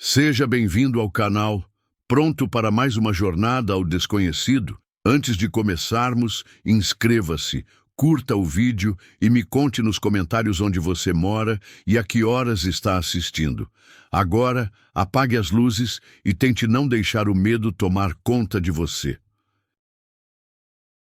Seja bem-vindo ao canal. Pronto para mais uma jornada ao desconhecido? Antes de começarmos, inscreva-se, curta o vídeo e me conte nos comentários onde você mora e a que horas está assistindo. Agora, apague as luzes e tente não deixar o medo tomar conta de você.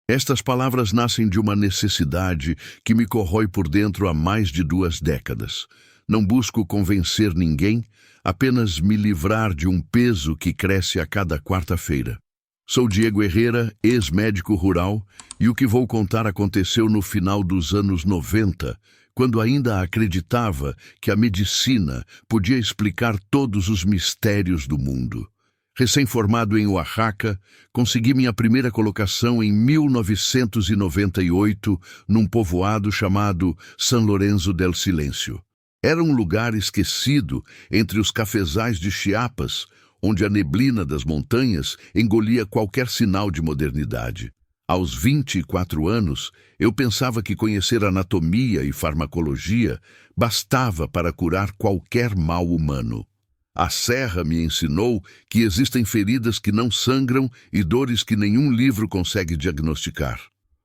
Estas palavras nascem de uma necessidade que me corrói por dentro há mais de 2 décadas. Não busco convencer ninguém, apenas me livrar de um peso que cresce a cada quarta-feira. Sou Diego Herrera, ex-médico rural, e o que vou contar aconteceu no final dos anos 90, quando ainda acreditava que a medicina podia explicar todos os mistérios do mundo. Recém-formado em Oaxaca, consegui minha primeira colocação em 1998 num povoado chamado San Lorenzo del Silêncio. Era um lugar esquecido entre os cafezais de Chiapas, onde a neblina das montanhas engolia qualquer sinal de modernidade. Aos 24 anos, eu pensava que conhecer anatomia e farmacologia bastava para curar qualquer mal humano. A serra me ensinou que existem feridas que não sangram e dores que nenhum livro consegue diagnosticar.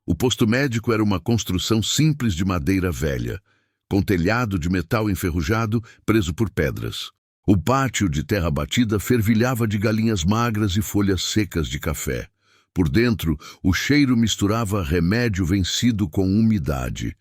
O posto médico era uma construção simples de madeira velha, com telhado de metal enferrujado preso por pedras. O pátio de terra batida fervilhava de galinhas magras e folhas secas de café. Por dentro, o cheiro misturava remédio vencido com umidade.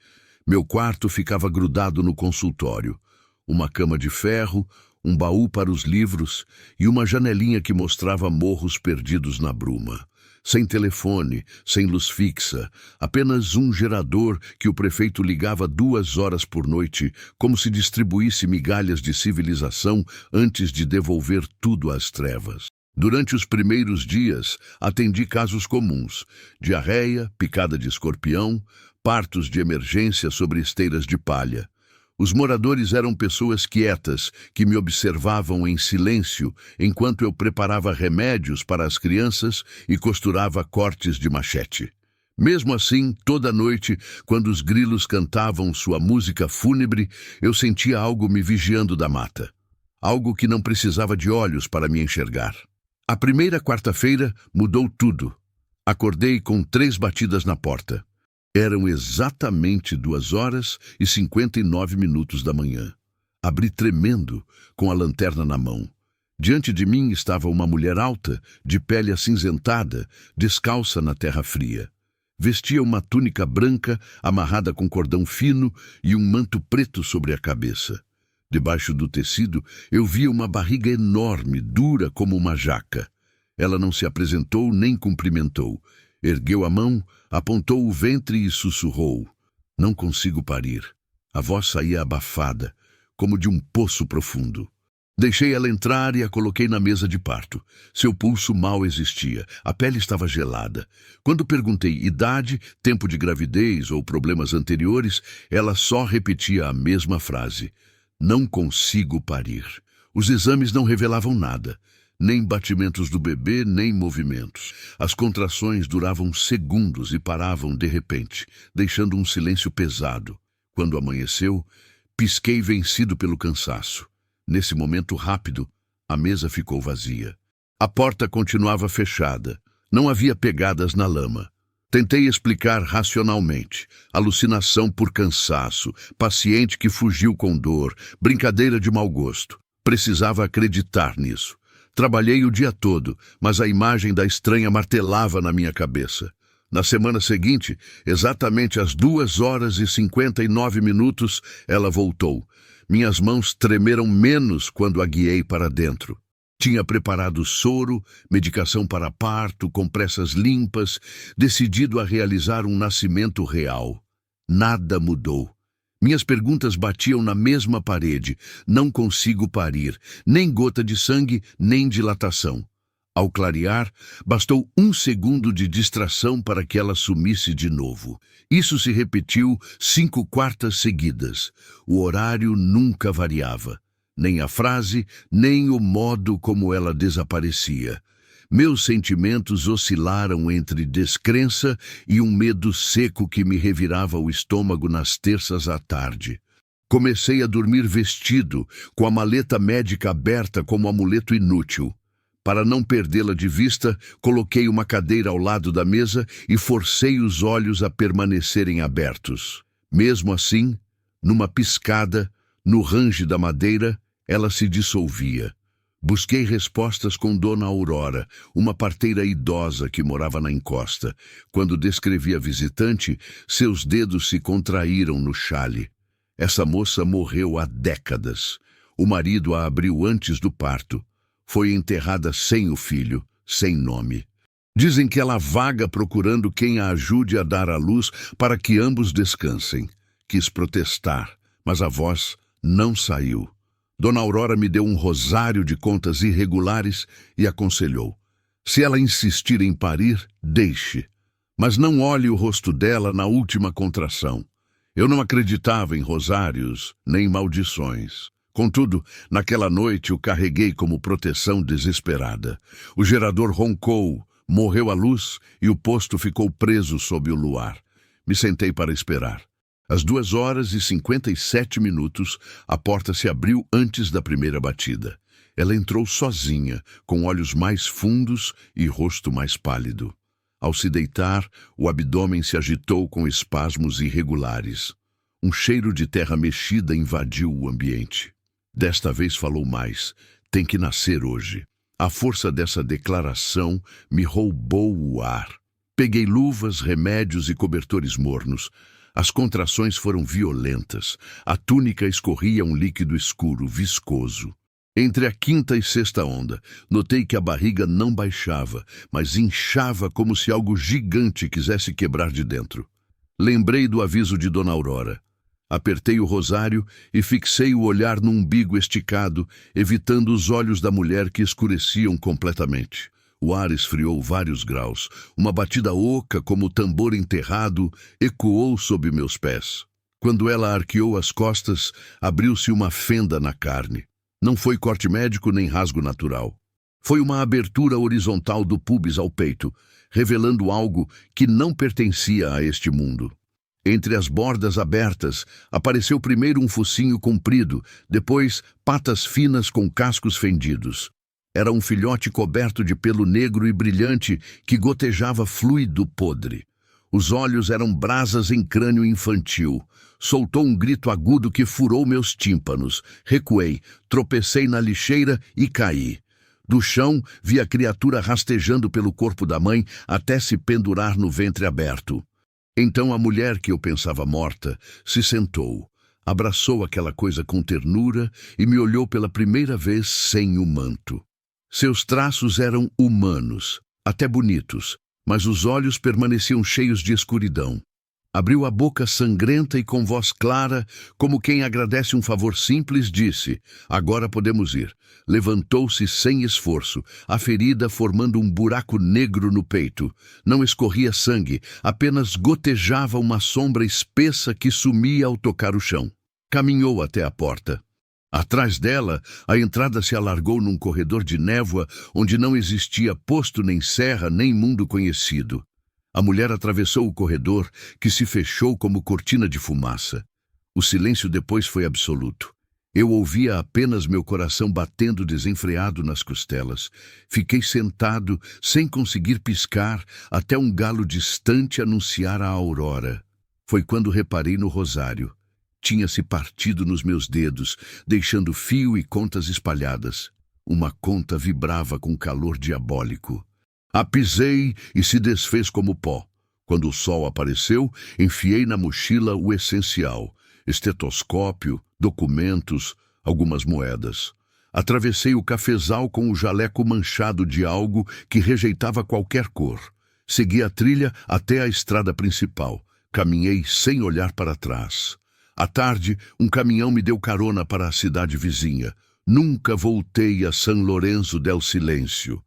Meu quarto ficava grudado no consultório. Uma cama de ferro, um baú para os livros e uma janelinha que mostrava morros perdidos na bruma. Sem telefone, sem luz fixa, apenas um gerador que o prefeito ligava 2 horas por noite, como se distribuísse migalhas de civilização antes de devolver tudo às trevas. Durante os primeiros dias, atendi casos comuns: diarreia, picada de escorpião, partos de emergência sobre esteiras de palha. Os moradores eram pessoas quietas, que me observavam em silêncio enquanto eu preparava remédios para as crianças e costurava cortes de machete. Mesmo assim, toda noite, quando os grilos cantavam sua música fúnebre, eu sentia algo me vigiando da mata. Algo que não precisava de olhos para me enxergar. A primeira quarta-feira mudou tudo. Acordei com 3 batidas na porta. Eram exatamente 2h59 da manhã. Abri tremendo, com a lanterna na mão. Diante de mim estava uma mulher alta, de pele acinzentada, descalça na terra fria. Vestia uma túnica branca, amarrada com cordão fino, e um manto preto sobre a cabeça. Debaixo do tecido, eu via uma barriga enorme, dura como uma jaca. Ela não se apresentou nem cumprimentou. Ergueu a mão, apontou o ventre e sussurrou: "Não consigo parir." A voz saía abafada, como de um poço profundo. Deixei ela entrar e a coloquei na mesa de parto. Seu pulso mal existia, a pele estava gelada. Quando perguntei idade, tempo de gravidez ou problemas anteriores, ela só repetia a mesma frase: "Não consigo parir." Os exames não revelavam nada. Nem batimentos do bebê, nem movimentos. As contrações duravam segundos e paravam de repente, deixando um silêncio pesado. Quando amanheceu, pisquei vencido pelo cansaço. Nesse momento rápido, a mesa ficou vazia. A porta continuava fechada. Não havia pegadas na lama. Tentei explicar racionalmente. Alucinação por cansaço, paciente que fugiu com dor, brincadeira de mau gosto. Precisava acreditar nisso. Trabalhei o dia todo, mas a imagem da estranha martelava na minha cabeça. Na semana seguinte, exatamente às 2h59, ela voltou. Minhas mãos tremeram menos quando a guiei para dentro. Tinha preparado soro, medicação para parto, compressas limpas, decidido a realizar um nascimento real. Nada mudou. Minhas perguntas batiam na mesma parede. Não consigo parir, nem gota de sangue, nem dilatação. Ao clarear, bastou 1 segundo de distração para que ela sumisse de novo. Isso se repetiu 5 quartas seguidas. O horário nunca variava. Nem a frase, nem o modo como ela desaparecia. Meus sentimentos oscilaram entre descrença e um medo seco que me revirava o estômago nas terças à tarde. Comecei a dormir vestido, com a maleta médica aberta como amuleto inútil. Para não perdê-la de vista, coloquei uma cadeira ao lado da mesa e forcei os olhos a permanecerem abertos. Mesmo assim, numa piscada, no range da madeira, ela se dissolvia. Busquei respostas com Dona Aurora, uma parteira idosa que morava na encosta. Quando descrevi a visitante, seus dedos se contraíram no xale. Essa moça morreu há décadas. O marido a abriu antes do parto. Foi enterrada sem o filho, sem nome. Dizem que ela vaga procurando quem a ajude a dar à luz para que ambos descansem. Quis protestar, mas a voz não saiu. Dona Aurora me deu um rosário de contas irregulares e aconselhou: se ela insistir em parir, deixe. Mas não olhe o rosto dela na última contração. Eu não acreditava em rosários nem maldições. Contudo, naquela noite o carreguei como proteção desesperada. O gerador roncou, morreu a luz e o posto ficou preso sob o luar. Me sentei para esperar. Às 2h57, a porta se abriu antes da primeira batida. Ela entrou sozinha, com olhos mais fundos e rosto mais pálido. Ao se deitar, o abdômen se agitou com espasmos irregulares. Um cheiro de terra mexida invadiu o ambiente. Desta vez falou mais: tem que nascer hoje. A força dessa declaração me roubou o ar. Peguei luvas, remédios e cobertores mornos. As contrações foram violentas. A túnica escorria um líquido escuro, viscoso. Entre a quinta e sexta onda, notei que a barriga não baixava, mas inchava como se algo gigante quisesse quebrar de dentro. Lembrei do aviso de Dona Aurora. Apertei o rosário e fixei o olhar no umbigo esticado, evitando os olhos da mulher que escureciam completamente. O ar esfriou vários graus. Uma batida oca, como tambor enterrado, ecoou sob meus pés. Quando ela arqueou as costas, abriu-se uma fenda na carne. Não foi corte médico nem rasgo natural. Foi uma abertura horizontal do púbis ao peito, revelando algo que não pertencia a este mundo. Entre as bordas abertas, apareceu primeiro um focinho comprido, depois patas finas com cascos fendidos. Era um filhote coberto de pelo negro e brilhante que gotejava fluido podre. Os olhos eram brasas em crânio infantil. Soltou um grito agudo que furou meus tímpanos. Recuei, tropecei na lixeira e caí. Do chão, vi a criatura rastejando pelo corpo da mãe até se pendurar no ventre aberto. Então a mulher que eu pensava morta se sentou, abraçou aquela coisa com ternura e me olhou pela primeira vez sem o manto. Seus traços eram humanos, até bonitos, mas os olhos permaneciam cheios de escuridão. Abriu a boca sangrenta e com voz clara, como quem agradece um favor simples, disse: agora podemos ir. Levantou-se sem esforço, a ferida formando um buraco negro no peito. Não escorria sangue, apenas gotejava uma sombra espessa que sumia ao tocar o chão. Caminhou até a porta. Atrás dela, a entrada se alargou num corredor de névoa onde não existia posto nem serra nem mundo conhecido. A mulher atravessou o corredor, que se fechou como cortina de fumaça. O silêncio depois foi absoluto. Eu ouvia apenas meu coração batendo desenfreado nas costelas. Fiquei sentado, sem conseguir piscar, até um galo distante anunciar a aurora. Foi quando reparei no rosário. Tinha-se partido nos meus dedos, deixando fio e contas espalhadas. Uma conta vibrava com calor diabólico. A pisei e se desfez como pó. Quando o sol apareceu, enfiei na mochila o essencial: estetoscópio, documentos, algumas moedas. Atravessei o cafezal com o jaleco manchado de algo que rejeitava qualquer cor. Segui a trilha até a estrada principal. Caminhei sem olhar para trás. À tarde, um caminhão me deu carona para a cidade vizinha. Nunca voltei a San Lorenzo del Silêncio.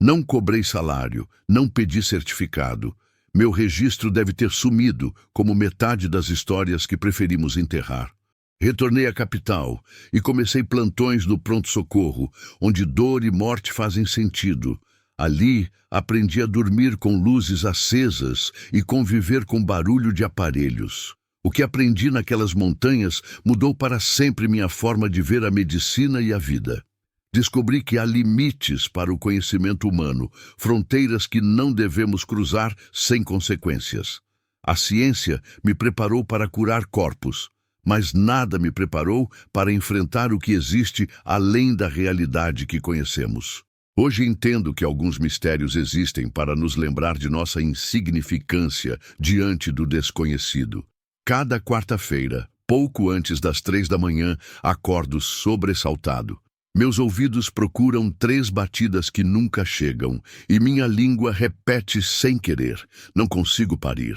Não cobrei salário, não pedi certificado. Meu registro deve ter sumido, como metade das histórias que preferimos enterrar. Retornei à capital e comecei plantões no pronto-socorro, onde dor e morte fazem sentido. Ali, aprendi a dormir com luzes acesas e conviver com barulho de aparelhos. O que aprendi naquelas montanhas mudou para sempre minha forma de ver a medicina e a vida. Descobri que há limites para o conhecimento humano, fronteiras que não devemos cruzar sem consequências. A ciência me preparou para curar corpos, mas nada me preparou para enfrentar o que existe além da realidade que conhecemos. Hoje entendo que alguns mistérios existem para nos lembrar de nossa insignificância diante do desconhecido. Cada quarta-feira, pouco antes das 3 da manhã, acordo sobressaltado. Meus ouvidos procuram 3 batidas que nunca chegam, e minha língua repete sem querer: não consigo parir.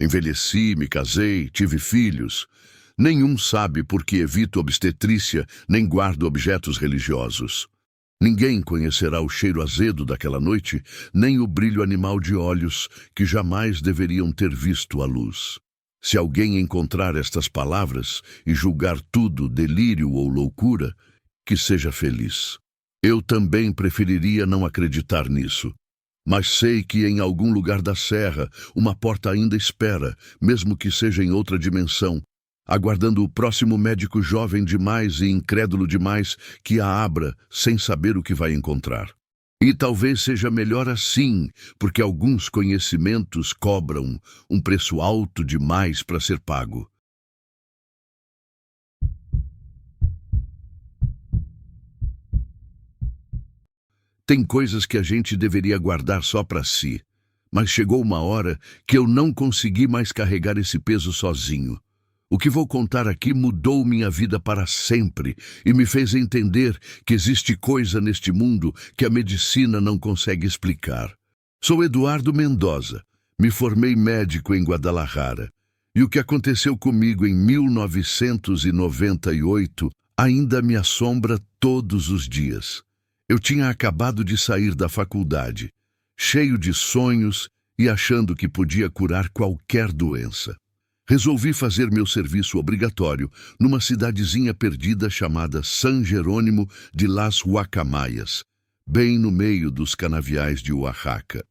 Envelheci, me casei, tive filhos. Nenhum sabe por que evito obstetrícia, nem guardo objetos religiosos. Ninguém conhecerá o cheiro azedo daquela noite, nem o brilho animal de olhos que jamais deveriam ter visto a luz. Se alguém encontrar estas palavras e julgar tudo delírio ou loucura, que seja feliz. Eu também preferiria não acreditar nisso. Mas sei que em algum lugar da serra uma porta ainda espera, mesmo que seja em outra dimensão, aguardando o próximo médico jovem demais e incrédulo demais que a abra sem saber o que vai encontrar. E talvez seja melhor assim, porque alguns conhecimentos cobram um preço alto demais para ser pago. Tem coisas que a gente deveria guardar só para si, mas chegou uma hora que eu não consegui mais carregar esse peso sozinho. O que vou contar aqui mudou minha vida para sempre e me fez entender que existe coisa neste mundo que a medicina não consegue explicar. Sou Eduardo Mendoza, me formei médico em Guadalajara, e o que aconteceu comigo em 1998 ainda me assombra todos os dias. Eu tinha acabado de sair da faculdade, cheio de sonhos e achando que podia curar qualquer doença. Resolvi fazer meu serviço obrigatório numa cidadezinha perdida chamada San Jerônimo de las Guacamayas, bem no meio dos canaviais de Oaxaca.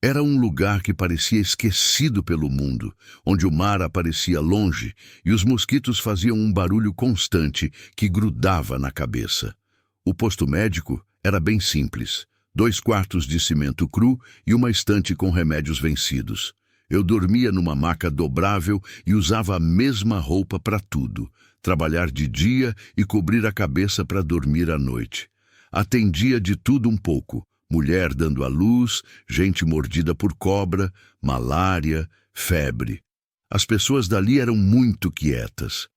Era um lugar que parecia esquecido pelo mundo, onde o mar aparecia longe e os mosquitos faziam um barulho constante que grudava na cabeça. O posto médico era bem simples: 2 quartos de cimento cru e uma estante com remédios vencidos. Eu dormia numa maca dobrável e usava a mesma roupa para tudo: trabalhar de dia e cobrir a cabeça para dormir à noite. Atendia de tudo um pouco: mulher dando à luz, gente mordida por cobra, malária, febre. As pessoas dali eram muito quietas.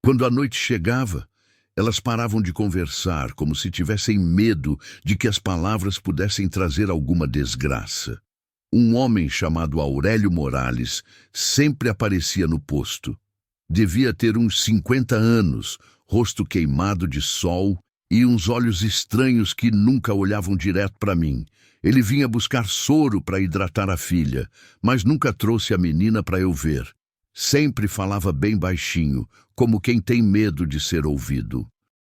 Quando a noite chegava, elas paravam de conversar como se tivessem medo de que as palavras pudessem trazer alguma desgraça. Um homem chamado Aurélio Morales sempre aparecia no posto. Devia ter uns 50 anos, rosto queimado de sol e uns olhos estranhos que nunca olhavam direto para mim. Ele vinha buscar soro para hidratar a filha, mas nunca trouxe a menina para eu ver. Sempre falava bem baixinho, como quem tem medo de ser ouvido.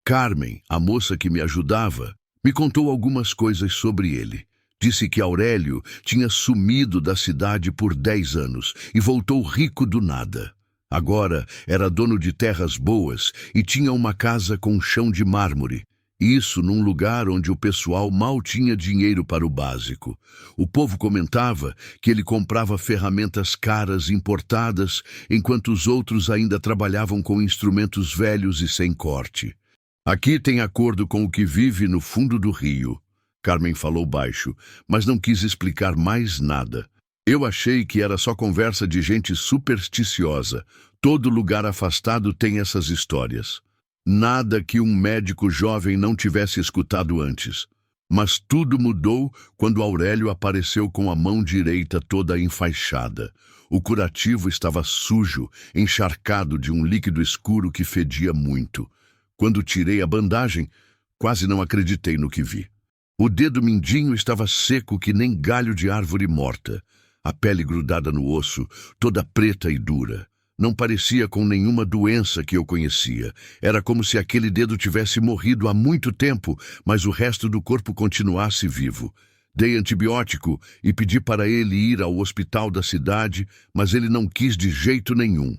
Carmen, a moça que me ajudava, me contou algumas coisas sobre ele. Disse que Aurélio tinha sumido da cidade por 10 anos e voltou rico do nada. Agora era dono de terras boas e tinha uma casa com chão de mármore. Isso num lugar onde o pessoal mal tinha dinheiro para o básico. O povo comentava que ele comprava ferramentas caras importadas, enquanto os outros ainda trabalhavam com instrumentos velhos e sem corte. Aqui tem acordo com o que vive no fundo do rio. Carmen falou baixo, mas não quis explicar mais nada. Eu achei que era só conversa de gente supersticiosa. Todo lugar afastado tem essas histórias. Nada que um médico jovem não tivesse escutado antes. Mas tudo mudou quando Aurélio apareceu com a mão direita toda enfaixada. O curativo estava sujo, encharcado de um líquido escuro que fedia muito. Quando tirei a bandagem, quase não acreditei no que vi. O dedo mindinho estava seco que nem galho de árvore morta. A pele grudada no osso, toda preta e dura. Não parecia com nenhuma doença que eu conhecia. Era como se aquele dedo tivesse morrido há muito tempo, mas o resto do corpo continuasse vivo. Dei antibiótico e pedi para ele ir ao hospital da cidade, mas ele não quis de jeito nenhum.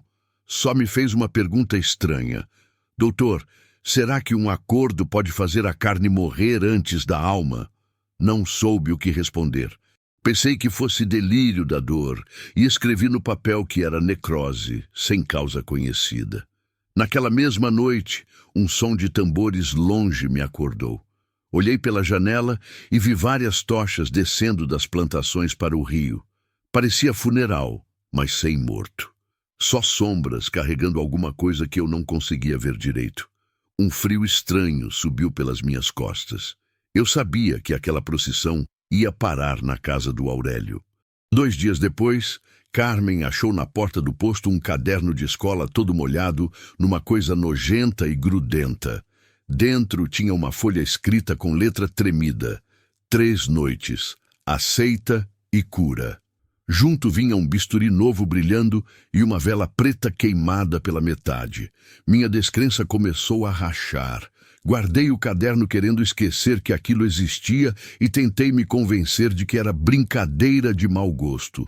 Só me fez uma pergunta estranha. Doutor, será que um acordo pode fazer a carne morrer antes da alma? Não soube o que responder. Pensei que fosse delírio da dor e escrevi no papel que era necrose, sem causa conhecida. Naquela mesma noite, um som de tambores longe me acordou. Olhei pela janela e vi várias tochas descendo das plantações para o rio. Parecia funeral, mas sem morto. Só sombras carregando alguma coisa que eu não conseguia ver direito. Um frio estranho subiu pelas minhas costas. Eu sabia que aquela procissão ia parar na casa do Aurélio. 2 dias depois, Carmen achou na porta do posto um caderno de escola todo molhado numa coisa nojenta e grudenta. Dentro tinha uma folha escrita com letra tremida. 3 noites, aceita e cura. Junto vinha um bisturi novo brilhando e uma vela preta queimada pela metade. Minha descrença começou a rachar. Guardei o caderno querendo esquecer que aquilo existia e tentei me convencer de que era brincadeira de mau gosto.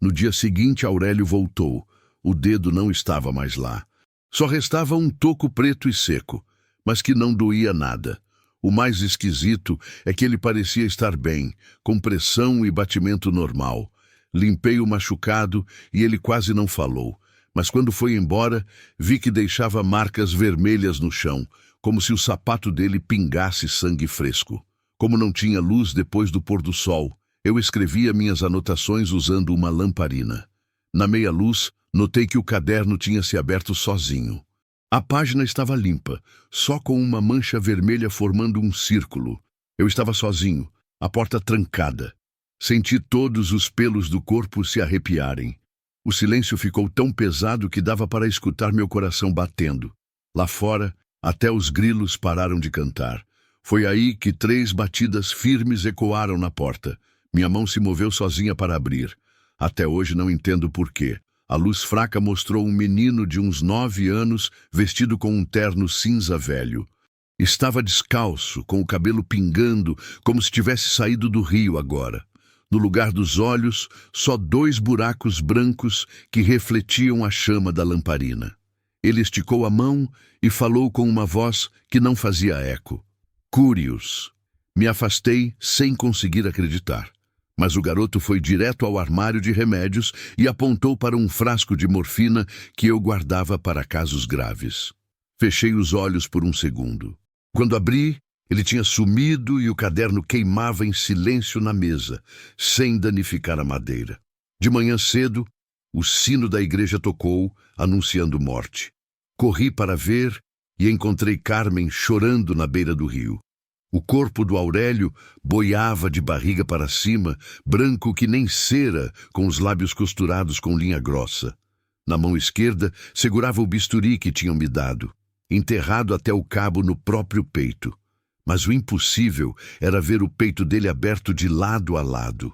No dia seguinte, Aurélio voltou. O dedo não estava mais lá. Só restava um toco preto e seco, mas que não doía nada. O mais esquisito é que ele parecia estar bem, com pressão e batimento normal. Limpei o machucado e ele quase não falou, mas quando foi embora, vi que deixava marcas vermelhas no chão, como se o sapato dele pingasse sangue fresco. Como não tinha luz depois do pôr do sol, eu escrevia minhas anotações usando uma lamparina. Na meia-luz, notei que o caderno tinha se aberto sozinho. A página estava limpa, só com uma mancha vermelha formando um círculo. Eu estava sozinho, a porta trancada. Senti todos os pelos do corpo se arrepiarem. O silêncio ficou tão pesado que dava para escutar meu coração batendo. Lá fora, até os grilos pararam de cantar. Foi aí que 3 batidas firmes ecoaram na porta. Minha mão se moveu sozinha para abrir. Até hoje não entendo por quê. A luz fraca mostrou um menino de uns 9 anos, vestido com um terno cinza velho. Estava descalço, com o cabelo pingando, como se tivesse saído do rio agora. No lugar dos olhos, só 2 buracos brancos que refletiam a chama da lamparina. Ele esticou a mão e falou com uma voz que não fazia eco. Cure-os. Me afastei sem conseguir acreditar. Mas o garoto foi direto ao armário de remédios e apontou para um frasco de morfina que eu guardava para casos graves. Fechei os olhos por um segundo. Quando abri, ele tinha sumido e o caderno queimava em silêncio na mesa, sem danificar a madeira. De manhã cedo, o sino da igreja tocou, anunciando morte. Corri para ver e encontrei Carmen chorando na beira do rio. O corpo do Aurélio boiava de barriga para cima, branco que nem cera, com os lábios costurados com linha grossa. Na mão esquerda, segurava o bisturi que tinham me dado, enterrado até o cabo no próprio peito. Mas o impossível era ver o peito dele aberto de lado a lado.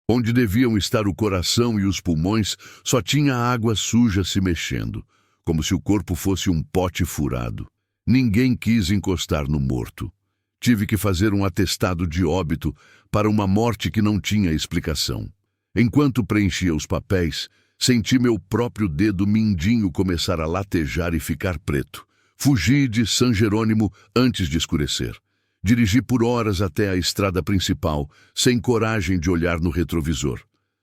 Onde deviam estar o coração e os pulmões, só tinha água suja se mexendo, como se o corpo fosse um pote furado. Ninguém quis encostar no morto. Tive que fazer um atestado de óbito para uma morte que não tinha explicação. Enquanto preenchia os papéis, senti meu próprio dedo mindinho começar a latejar e ficar preto. Fugi de San Jerônimo antes de escurecer. Dirigi por horas até a estrada principal, sem coragem de olhar no retrovisor.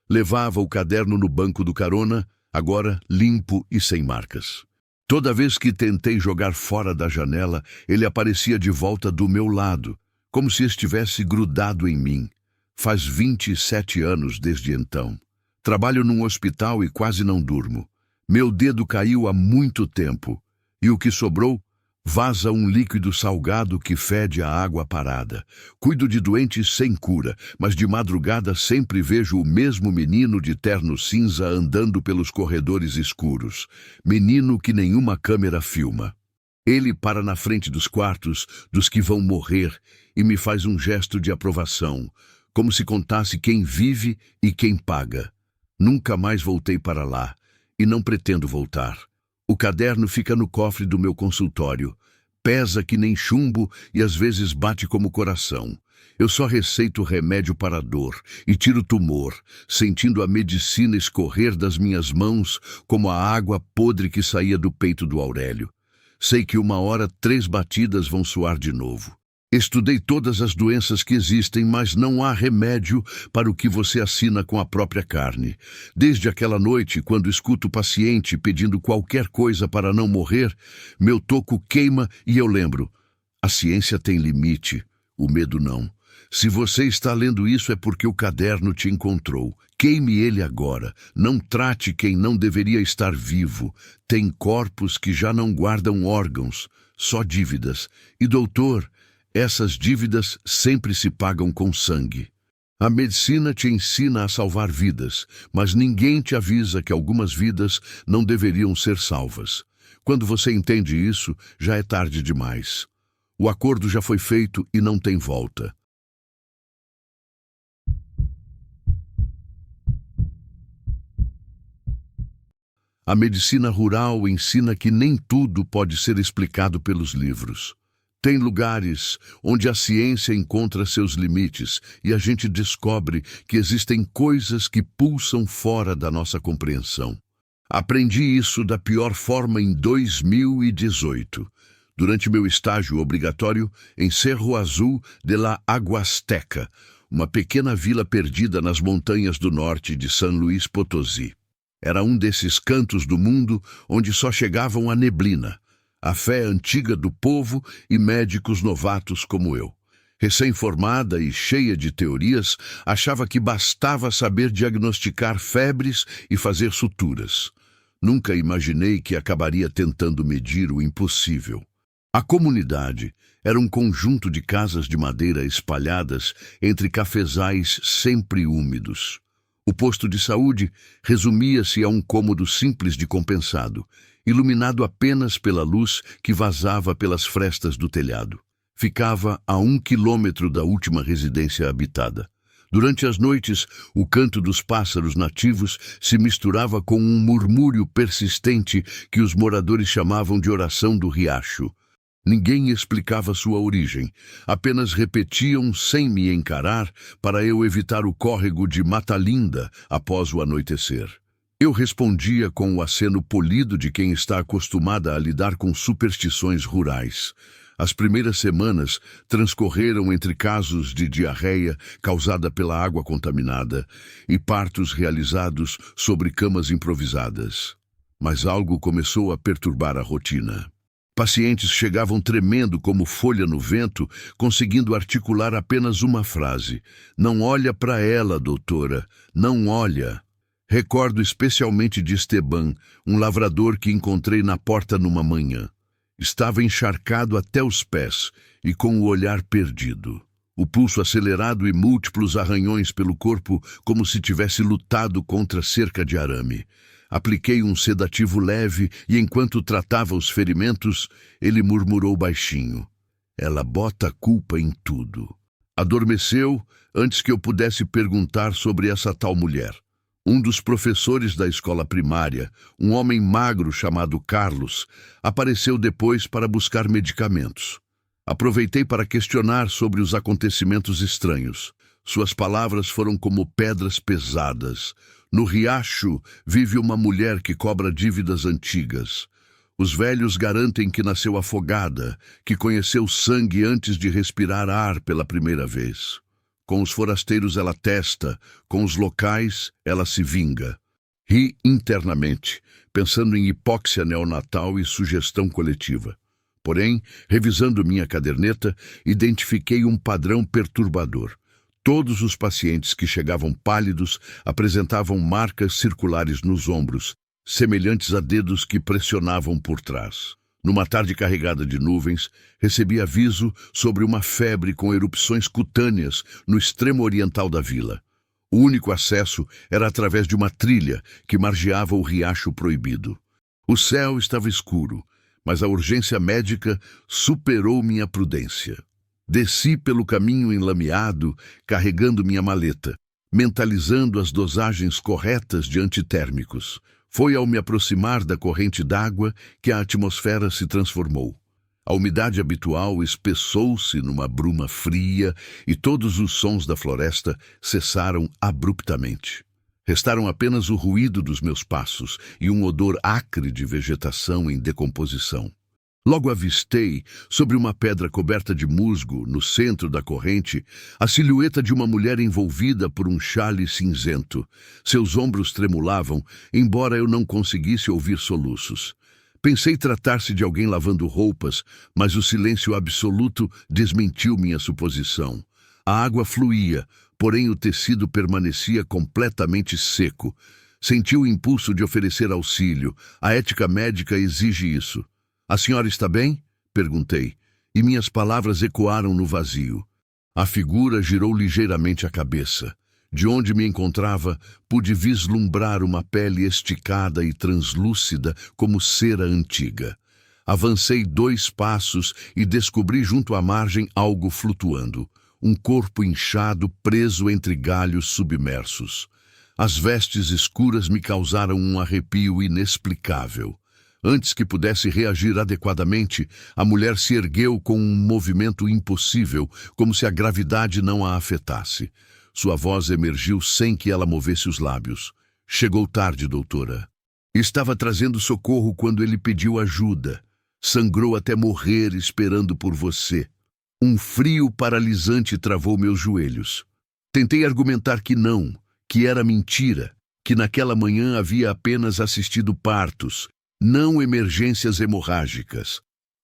Levava o caderno no banco do carona, agora limpo e sem marcas. Toda vez que tentei jogar fora da janela, ele aparecia de volta do meu lado, como se estivesse grudado em mim. Faz 27 anos desde então. Trabalho num hospital e quase não durmo. Meu dedo caiu há muito tempo, e o que sobrou vaza um líquido salgado que fede a água parada. Cuido de doentes sem cura, mas de madrugada sempre vejo o mesmo menino de terno cinza andando pelos corredores escuros. Menino que nenhuma câmera filma. Ele para na frente dos quartos dos que vão morrer e me faz um gesto de aprovação, como se contasse quem vive e quem paga. Nunca mais voltei para lá, e não pretendo voltar. O caderno fica no cofre do meu consultório. Pesa que nem chumbo e às vezes bate como coração. Eu só receito remédio para a dor e tiro tumor, sentindo a medicina escorrer das minhas mãos como a água podre que saía do peito do Aurélio. Sei que uma hora 3 batidas vão soar de novo. Estudei todas as doenças que existem, mas não há remédio para o que você assina com a própria carne. Desde aquela noite, quando escuto o paciente pedindo qualquer coisa para não morrer, meu toco queima e eu lembro: a ciência tem limite, o medo não. Se você está lendo isso é porque o caderno te encontrou. Queime ele agora. Não trate quem não deveria estar vivo. Tem corpos que já não guardam órgãos, só dívidas. E doutor, essas dívidas sempre se pagam com sangue. A medicina te ensina a salvar vidas, mas ninguém te avisa que algumas vidas não deveriam ser salvas. Quando você entende isso, já é tarde demais. O acordo já foi feito e não tem volta. A medicina rural ensina que nem tudo pode ser explicado pelos livros. Tem lugares onde a ciência encontra seus limites e a gente descobre que existem coisas que pulsam fora da nossa compreensão. Aprendi isso da pior forma em 2018, durante meu estágio obrigatório em Cerro Azul de la Aguasteca, uma pequena vila perdida nas montanhas do norte de San Luís Potosí. Era um desses cantos do mundo onde só chegavam a neblina, a fé antiga do povo e médicos novatos como eu. Recém-formada e cheia de teorias, achava que bastava saber diagnosticar febres e fazer suturas. Nunca imaginei que acabaria tentando medir o impossível. A comunidade era um conjunto de casas de madeira espalhadas entre cafezais sempre úmidos. O posto de saúde resumia-se a um cômodo simples de compensado, iluminado apenas pela luz que vazava pelas frestas do telhado. Ficava a 1 quilômetro da última residência habitada. Durante as noites, o canto dos pássaros nativos se misturava com um murmúrio persistente que os moradores chamavam de oração do riacho. Ninguém explicava sua origem, apenas repetiam sem me encarar para eu evitar o córrego de Mata Linda após o anoitecer. Eu respondia com o aceno polido de quem está acostumada a lidar com superstições rurais. As primeiras semanas transcorreram entre casos de diarreia causada pela água contaminada e partos realizados sobre camas improvisadas. Mas algo começou a perturbar a rotina. Pacientes chegavam tremendo como folha no vento, conseguindo articular apenas uma frase: "Não olha para ela, doutora, não olha." Recordo especialmente de Esteban, um lavrador que encontrei na porta numa manhã. Estava encharcado até os pés e com o olhar perdido. O pulso acelerado e múltiplos arranhões pelo corpo como se tivesse lutado contra cerca de arame. Apliquei um sedativo leve e, enquanto tratava os ferimentos, ele murmurou baixinho: "Ela bota a culpa em tudo." Adormeceu antes que eu pudesse perguntar sobre essa tal mulher. Um dos professores da escola primária, um homem magro chamado Carlos, apareceu depois para buscar medicamentos. Aproveitei para questionar sobre os acontecimentos estranhos. Suas palavras foram como pedras pesadas. No riacho vive uma mulher que cobra dívidas antigas. Os velhos garantem que nasceu afogada, que conheceu sangue antes de respirar ar pela primeira vez. Com os forasteiros ela testa, com os locais ela se vinga. Ri internamente, pensando em hipóxia neonatal e sugestão coletiva. Porém, revisando minha caderneta, identifiquei um padrão perturbador. Todos os pacientes que chegavam pálidos apresentavam marcas circulares nos ombros, semelhantes a dedos que pressionavam por trás. Numa tarde carregada de nuvens, recebi aviso sobre uma febre com erupções cutâneas no extremo oriental da vila. O único acesso era através de uma trilha que margeava o riacho proibido. O céu estava escuro, mas a urgência médica superou minha prudência. Desci pelo caminho enlameado, carregando minha maleta, mentalizando as dosagens corretas de antitérmicos. Foi ao me aproximar da corrente d'água que a atmosfera se transformou. A umidade habitual espessou-se numa bruma fria e todos os sons da floresta cessaram abruptamente. Restaram apenas o ruído dos meus passos e um odor acre de vegetação em decomposição. Logo avistei, sobre uma pedra coberta de musgo, no centro da corrente, a silhueta de uma mulher envolvida por um xale cinzento. Seus ombros tremulavam, embora eu não conseguisse ouvir soluços. Pensei tratar-se de alguém lavando roupas, mas o silêncio absoluto desmentiu minha suposição. A água fluía, porém o tecido permanecia completamente seco. Senti o impulso de oferecer auxílio. A ética médica exige isso. "A senhora está bem?" perguntei, e minhas palavras ecoaram no vazio. A figura girou ligeiramente a cabeça. De onde me encontrava, pude vislumbrar uma pele esticada e translúcida como cera antiga. Avancei 2 passos e descobri junto à margem algo flutuando. Um corpo inchado preso entre galhos submersos. As vestes escuras me causaram um arrepio inexplicável. Antes que pudesse reagir adequadamente, a mulher se ergueu com um movimento impossível, como se a gravidade não a afetasse. Sua voz emergiu sem que ela movesse os lábios. "Chegou tarde, doutora. Estava trazendo socorro quando ele pediu ajuda. Sangrou até morrer esperando por você." Um frio paralisante travou meus joelhos. Tentei argumentar que não, que era mentira, que naquela manhã havia apenas assistido partos, não emergências hemorrágicas.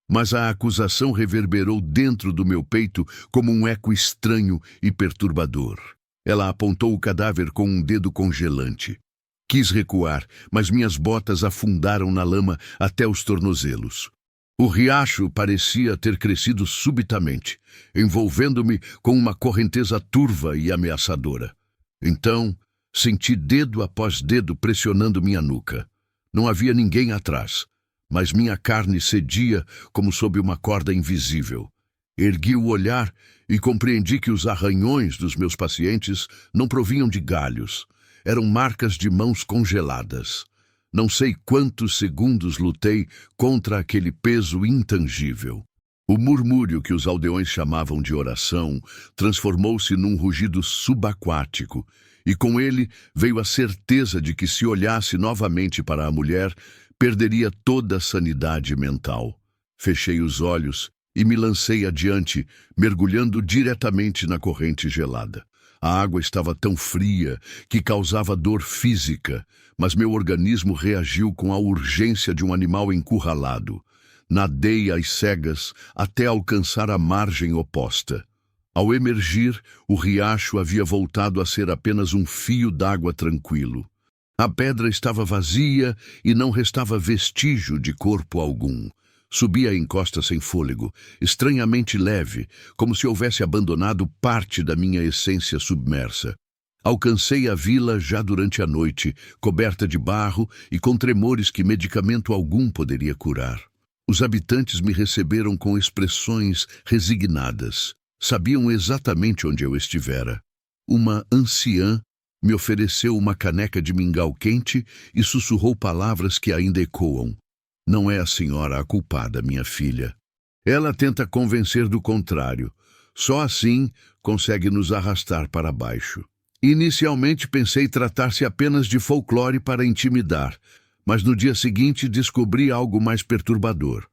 Mas a acusação reverberou dentro do meu peito como um eco estranho e perturbador. Ela apontou o cadáver com um dedo congelante. Quis recuar, mas minhas botas afundaram na lama até os tornozelos. O riacho parecia ter crescido subitamente, envolvendo-me com uma correnteza turva e ameaçadora. Então, senti dedo após dedo pressionando minha nuca. Não havia ninguém atrás, mas minha carne cedia como sob uma corda invisível. Ergui o olhar e compreendi que os arranhões dos meus pacientes não provinham de galhos. Eram marcas de mãos congeladas. Não sei quantos segundos lutei contra aquele peso intangível. O murmúrio que os aldeões chamavam de oração transformou-se num rugido subaquático, e com ele veio a certeza de que se olhasse novamente para a mulher, perderia toda a sanidade mental. Fechei os olhos e me lancei adiante, mergulhando diretamente na corrente gelada. A água estava tão fria que causava dor física, mas meu organismo reagiu com a urgência de um animal encurralado. Nadei às cegas até alcançar a margem oposta. Ao emergir, o riacho havia voltado a ser apenas um fio d'água tranquilo. A pedra estava vazia e não restava vestígio de corpo algum. Subi a encosta sem fôlego, estranhamente leve, como se houvesse abandonado parte da minha essência submersa. Alcancei a vila já durante a noite, coberta de barro e com tremores que medicamento algum poderia curar. Os habitantes me receberam com expressões resignadas. Sabiam exatamente onde eu estivera. Uma anciã me ofereceu uma caneca de mingau quente e sussurrou palavras que ainda ecoam. "Não é a senhora a culpada, minha filha. Ela tenta convencer do contrário. Só assim consegue nos arrastar para baixo." Inicialmente pensei tratar-se apenas de folclore para intimidar, mas no dia seguinte descobri algo mais perturbador.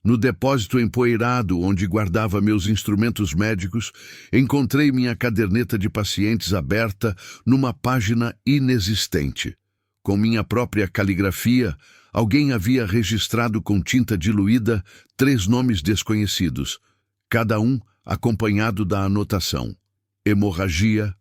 No depósito empoeirado onde guardava meus instrumentos médicos, encontrei minha caderneta de pacientes aberta numa página inexistente. Com minha própria caligrafia, alguém havia registrado com tinta diluída 3 nomes desconhecidos, cada um acompanhado da anotação: hemorragia,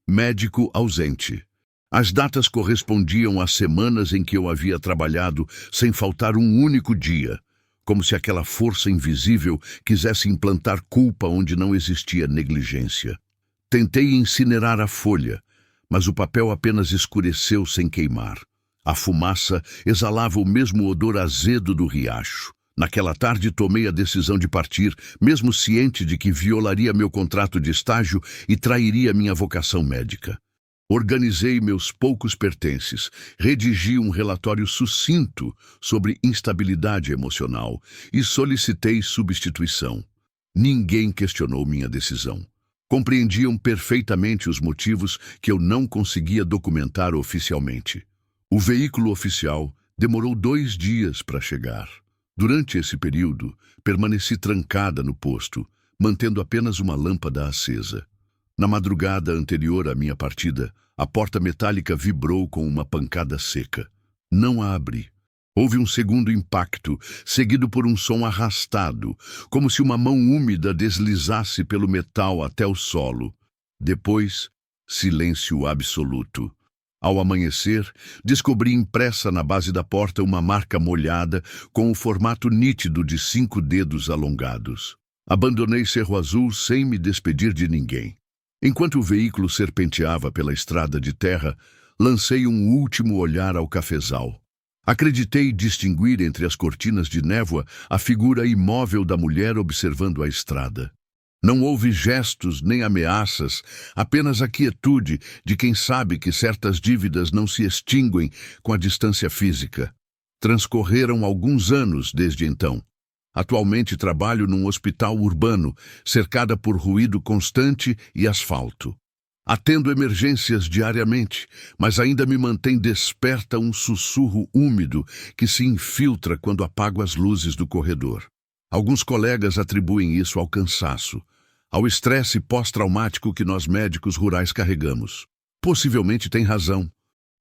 médico ausente. As datas correspondiam às semanas em que eu havia trabalhado sem faltar um único dia, como se aquela força invisível quisesse implantar culpa onde não existia negligência. Tentei incinerar a folha, mas o papel apenas escureceu sem queimar. A fumaça exalava o mesmo odor azedo do riacho. Naquela tarde tomei a decisão de partir, mesmo ciente de que violaria meu contrato de estágio e trairia minha vocação médica. Organizei meus poucos pertences, redigi um relatório sucinto sobre instabilidade emocional e solicitei substituição. Ninguém questionou minha decisão. Compreendiam perfeitamente os motivos que eu não conseguia documentar oficialmente. O veículo oficial demorou 2 dias para chegar. Durante esse período, permaneci trancada no posto, mantendo apenas uma lâmpada acesa. Na madrugada anterior à minha partida, a porta metálica vibrou com uma pancada seca. Não a abri. Houve um segundo impacto, seguido por um som arrastado, como se uma mão úmida deslizasse pelo metal até o solo. Depois, silêncio absoluto. Ao amanhecer, descobri impressa na base da porta uma marca molhada com o formato nítido de 5 dedos alongados. Abandonei Cerro Azul sem me despedir de ninguém. Enquanto o veículo serpenteava pela estrada de terra, lancei um último olhar ao cafezal. Acreditei distinguir entre as cortinas de névoa a figura imóvel da mulher observando a estrada. Não houve gestos nem ameaças, apenas a quietude de quem sabe que certas dívidas não se extinguem com a distância física. Transcorreram alguns anos desde então. Atualmente trabalho num hospital urbano, cercada por ruído constante e asfalto. Atendo emergências diariamente, mas ainda me mantém desperta um sussurro úmido que se infiltra quando apago as luzes do corredor. Alguns colegas atribuem isso ao cansaço, ao estresse pós-traumático que nós médicos rurais carregamos. Possivelmente tem razão.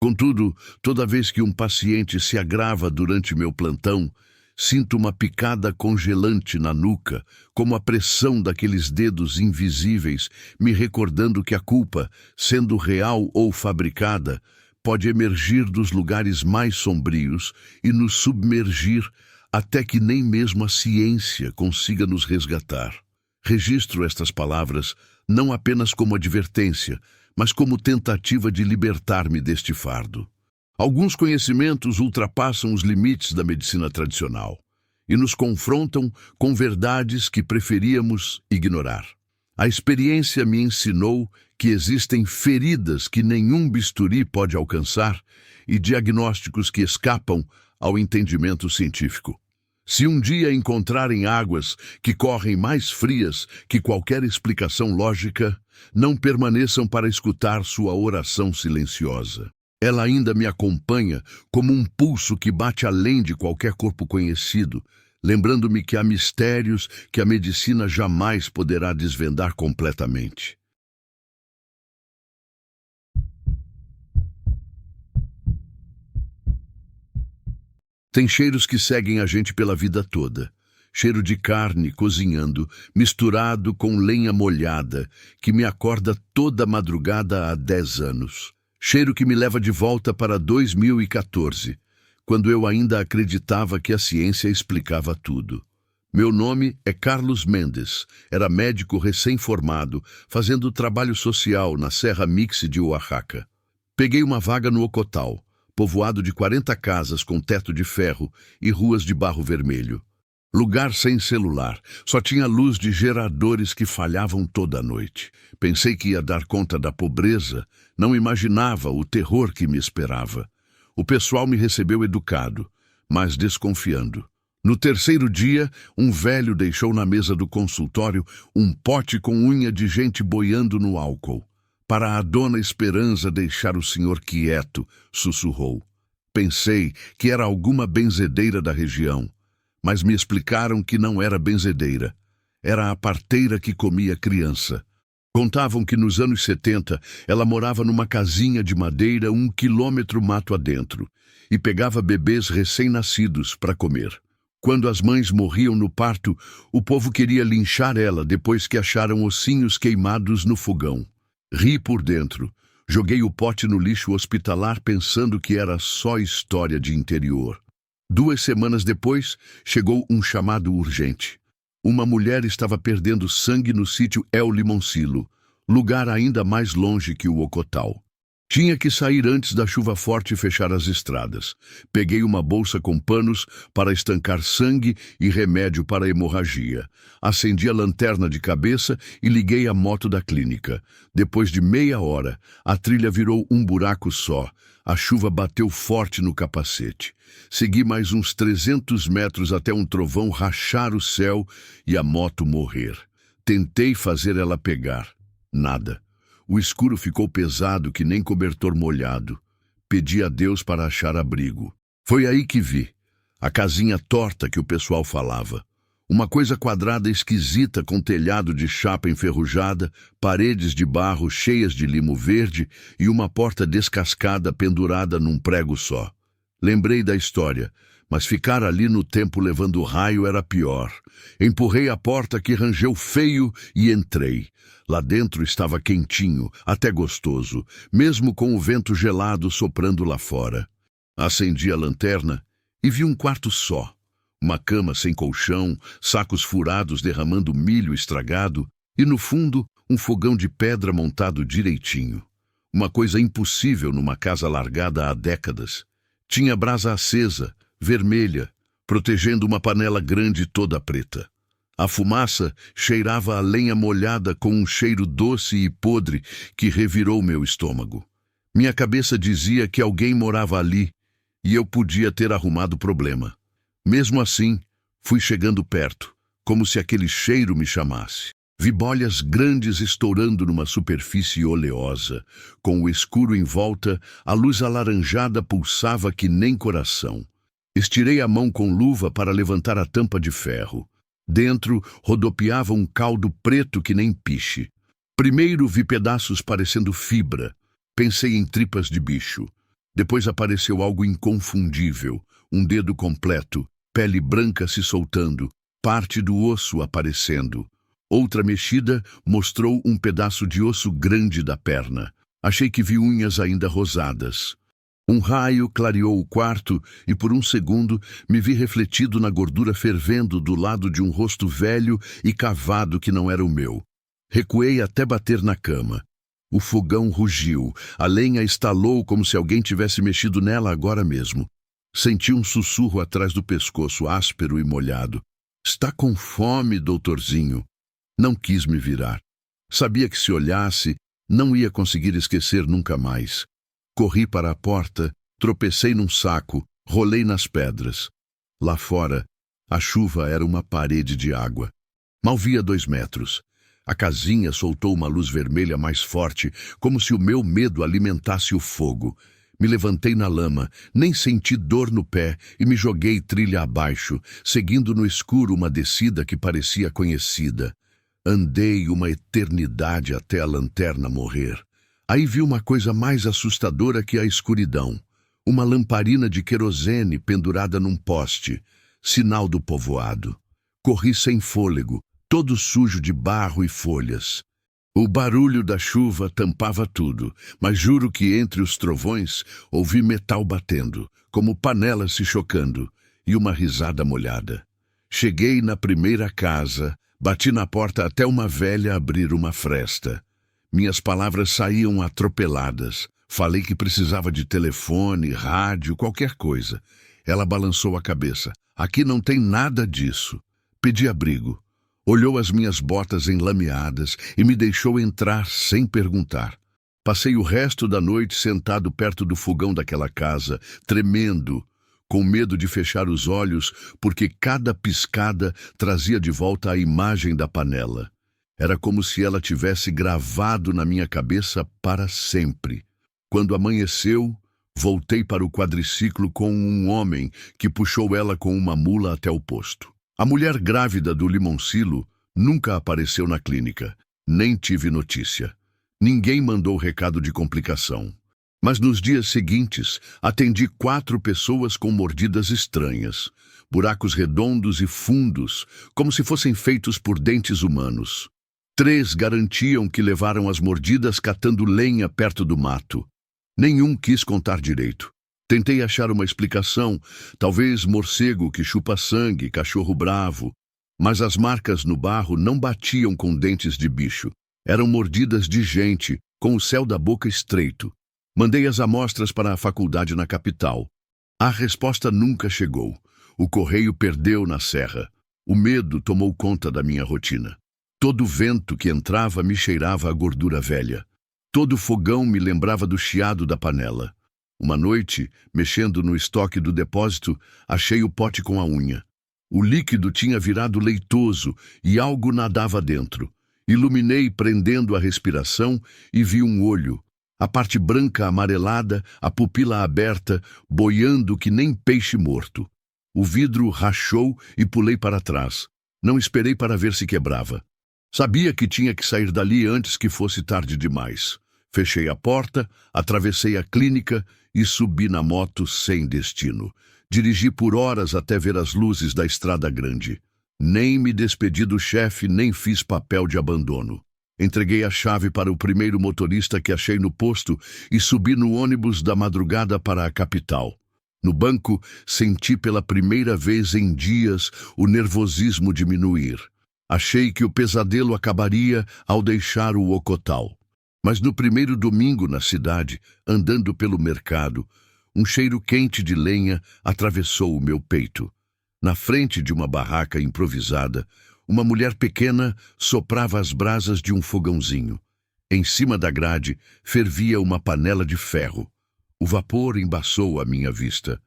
Contudo, toda vez que um paciente se agrava durante meu plantão, sinto uma picada congelante na nuca, como a pressão daqueles dedos invisíveis, me recordando que a culpa, sendo real ou fabricada, pode emergir dos lugares mais sombrios e nos submergir até que nem mesmo a ciência consiga nos resgatar. Registro estas palavras não apenas como advertência, mas como tentativa de libertar-me deste fardo. Alguns conhecimentos ultrapassam os limites da medicina tradicional e nos confrontam com verdades que preferíamos ignorar. A experiência me ensinou que existem feridas que nenhum bisturi pode alcançar e diagnósticos que escapam ao entendimento científico. Se um dia encontrarem águas que correm mais frias que qualquer explicação lógica, não permaneçam para escutar sua oração silenciosa. Ela ainda me acompanha como um pulso que bate além de qualquer corpo conhecido, lembrando-me que há mistérios que a medicina jamais poderá desvendar completamente. Tem cheiros que seguem a gente pela vida toda. Cheiro de carne cozinhando, misturado com lenha molhada, que me acorda toda madrugada há 10 anos. Cheiro que me leva de volta para 2014, quando eu ainda acreditava que a ciência explicava tudo. Meu nome é Carlos Mendes, era médico recém-formado, fazendo trabalho social na Serra Mix de Oaxaca. Peguei uma vaga no Ocotal, povoado de 40 casas com teto de ferro e ruas de barro vermelho. Lugar sem celular, só tinha luz de geradores que falhavam toda a noite. Pensei que ia dar conta da pobreza, não imaginava o terror que me esperava. O pessoal me recebeu educado, mas desconfiando. No terceiro dia, um velho deixou na mesa do consultório um pote com unha de gente boiando no álcool. Para a dona Esperança deixar o senhor quieto, sussurrou. Pensei que era alguma benzedeira da região, mas me explicaram que não era benzedeira. Era a parteira que comia criança. Contavam que nos anos 70 ela morava numa casinha de madeira 1 quilômetro mato adentro e pegava bebês recém-nascidos para comer. Quando as mães morriam no parto, o povo queria linchar ela depois que acharam ossinhos queimados no fogão. Ri por dentro. Joguei o pote no lixo hospitalar pensando que era só história de interior. 2 semanas depois, chegou um chamado urgente. Uma mulher estava perdendo sangue no sítio El Limoncillo, lugar ainda mais longe que o Ocotal. Tinha que sair antes da chuva forte fechar as estradas. Peguei uma bolsa com panos para estancar sangue e remédio para a hemorragia. Acendi a lanterna de cabeça e liguei a moto da clínica. Depois de meia hora, a trilha virou um buraco só. A chuva bateu forte no capacete. Segui mais uns 300 metros até um trovão rachar o céu e a moto morrer. Tentei fazer ela pegar. Nada. O escuro ficou pesado que nem cobertor molhado. Pedi a Deus para achar abrigo. Foi aí que vi a casinha torta que o pessoal falava. Uma coisa quadrada esquisita com telhado de chapa enferrujada, paredes de barro cheias de limo verde e uma porta descascada pendurada num prego só. Lembrei da história, mas ficar ali no tempo levando raio era pior. Empurrei a porta que rangeu feio e entrei. Lá dentro estava quentinho, até gostoso, mesmo com o vento gelado soprando lá fora. Acendi a lanterna e vi um quarto só. Uma cama sem colchão, sacos furados derramando milho estragado e, no fundo, um fogão de pedra montado direitinho. Uma coisa impossível numa casa largada há décadas. Tinha brasa acesa, vermelha, protegendo uma panela grande toda preta. A fumaça cheirava a lenha molhada com um cheiro doce e podre que revirou meu estômago. Minha cabeça dizia que alguém morava ali e eu podia ter arrumado problema. Mesmo assim, fui chegando perto, como se aquele cheiro me chamasse. Vi bolhas grandes estourando numa superfície oleosa. Com o escuro em volta, a luz alaranjada pulsava que nem coração. Estirei a mão com luva para levantar a tampa de ferro. Dentro rodopiava um caldo preto que nem piche. Primeiro vi pedaços parecendo fibra. Pensei em tripas de bicho. Depois apareceu algo inconfundível. Um dedo completo, pele branca se soltando, parte do osso aparecendo. Outra mexida mostrou um pedaço de osso grande da perna. Achei que vi unhas ainda rosadas. Um raio clareou o quarto e por um segundo me vi refletido na gordura fervendo do lado de um rosto velho e cavado que não era o meu. Recuei até bater na cama. O fogão rugiu, a lenha estalou como se alguém tivesse mexido nela agora mesmo. Senti um sussurro atrás do pescoço, áspero e molhado. "Está com fome, doutorzinho?" Não quis me virar. Sabia que se olhasse, não ia conseguir esquecer nunca mais. Corri para a porta, tropecei num saco, rolei nas pedras. Lá fora, a chuva era uma parede de água. Mal via 2 metros. A casinha soltou uma luz vermelha mais forte, como se o meu medo alimentasse o fogo. Me levantei na lama, nem senti dor no pé e me joguei trilha abaixo, seguindo no escuro uma descida que parecia conhecida. Andei uma eternidade até a lanterna morrer. Aí vi uma coisa mais assustadora que a escuridão. Uma lamparina de querosene pendurada num poste, sinal do povoado. Corri sem fôlego, todo sujo de barro e folhas. O barulho da chuva tampava tudo, mas juro que entre os trovões ouvi metal batendo, como panelas se chocando, e uma risada molhada. Cheguei na primeira casa, bati na porta até uma velha abrir uma fresta. Minhas palavras saíam atropeladas. Falei que precisava de telefone, rádio, qualquer coisa. Ela balançou a cabeça. "Aqui não tem nada disso." Pedi abrigo. Olhou as minhas botas enlameadas e me deixou entrar sem perguntar. Passei o resto da noite sentado perto do fogão daquela casa, tremendo, com medo de fechar os olhos, porque cada piscada trazia de volta a imagem da panela. Era como se ela tivesse gravado na minha cabeça para sempre. Quando amanheceu, voltei para o quadriciclo com um homem que puxou ela com uma mula até o posto. A mulher grávida do limoncilo nunca apareceu na clínica. Nem tive notícia. Ninguém mandou recado de complicação. Mas nos dias seguintes, atendi 4 pessoas com mordidas estranhas. Buracos redondos e fundos, como se fossem feitos por dentes humanos. 3 garantiam que levaram as mordidas catando lenha perto do mato. Nenhum quis contar direito. Tentei achar uma explicação, talvez morcego que chupa sangue, cachorro bravo. Mas as marcas no barro não batiam com dentes de bicho. Eram mordidas de gente, com o céu da boca estreito. Mandei as amostras para a faculdade na capital. A resposta nunca chegou. O correio perdeu na serra. O medo tomou conta da minha rotina. Todo vento que entrava me cheirava a gordura velha. Todo fogão me lembrava do chiado da panela. Uma noite, mexendo no estoque do depósito, achei o pote com a unha. O líquido tinha virado leitoso e algo nadava dentro. Iluminei prendendo a respiração e vi um olho. A parte branca amarelada, a pupila aberta, boiando que nem peixe morto. O vidro rachou e pulei para trás. Não esperei para ver se quebrava. Sabia que tinha que sair dali antes que fosse tarde demais. Fechei a porta, atravessei a clínica e subi na moto sem destino. Dirigi por horas até ver as luzes da estrada grande. Nem me despedi do chefe, nem fiz papel de abandono. Entreguei a chave para o primeiro motorista que achei no posto e subi no ônibus da madrugada para a capital. No banco, senti pela primeira vez em dias o nervosismo diminuir. Achei que o pesadelo acabaria ao deixar o Ocotal. Mas no primeiro domingo na cidade, andando pelo mercado, um cheiro quente de lenha atravessou o meu peito. Na frente de uma barraca improvisada, uma mulher pequena soprava as brasas de um fogãozinho. Em cima da grade, fervia uma panela de ferro. O vapor embaçou a minha vista.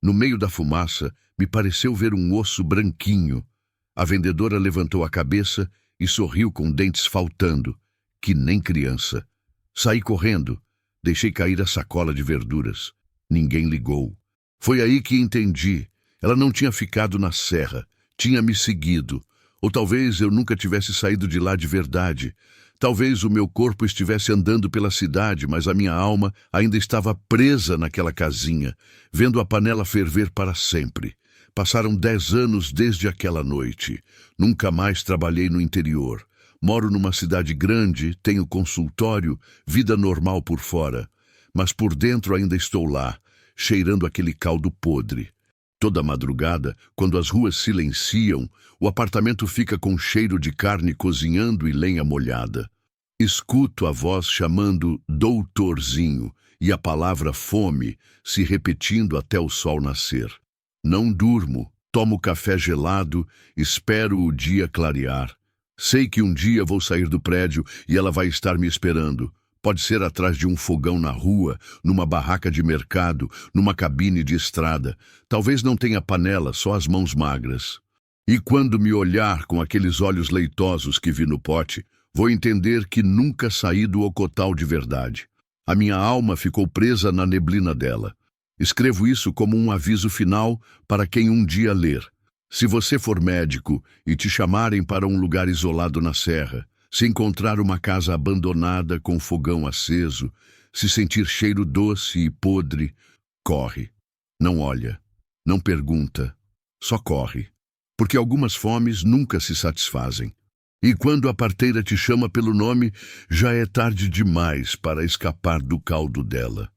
No meio da fumaça, me pareceu ver um osso branquinho. A vendedora levantou a cabeça e sorriu com dentes faltando, que nem criança. Saí correndo, deixei cair a sacola de verduras. Ninguém ligou. Foi aí que entendi. Ela não tinha ficado na serra, tinha me seguido. Ou talvez eu nunca tivesse saído de lá de verdade. Talvez o meu corpo estivesse andando pela cidade, mas a minha alma ainda estava presa naquela casinha, vendo a panela ferver para sempre. Passaram 10 anos desde aquela noite. Nunca mais trabalhei no interior. Moro numa cidade grande, tenho consultório, vida normal por fora. Mas por dentro ainda estou lá, cheirando aquele caldo podre. Toda madrugada, quando as ruas silenciam, o apartamento fica com cheiro de carne cozinhando e lenha molhada. Escuto a voz chamando doutorzinho e a palavra fome se repetindo até o sol nascer. Não durmo, tomo café gelado, espero o dia clarear. Sei que um dia vou sair do prédio e ela vai estar me esperando. Pode ser atrás de um fogão na rua, numa barraca de mercado, numa cabine de estrada. Talvez não tenha panela, só as mãos magras. E quando me olhar com aqueles olhos leitosos que vi no pote, vou entender que nunca saí do Ocotal de verdade. A minha alma ficou presa na neblina dela. Escrevo isso como um aviso final para quem um dia ler. Se você for médico e te chamarem para um lugar isolado na serra, se encontrar uma casa abandonada com fogão aceso, se sentir cheiro doce e podre, corre. Não olha, não pergunta, só corre. Porque algumas fomes nunca se satisfazem. E quando a parteira te chama pelo nome, já é tarde demais para escapar do caldo dela.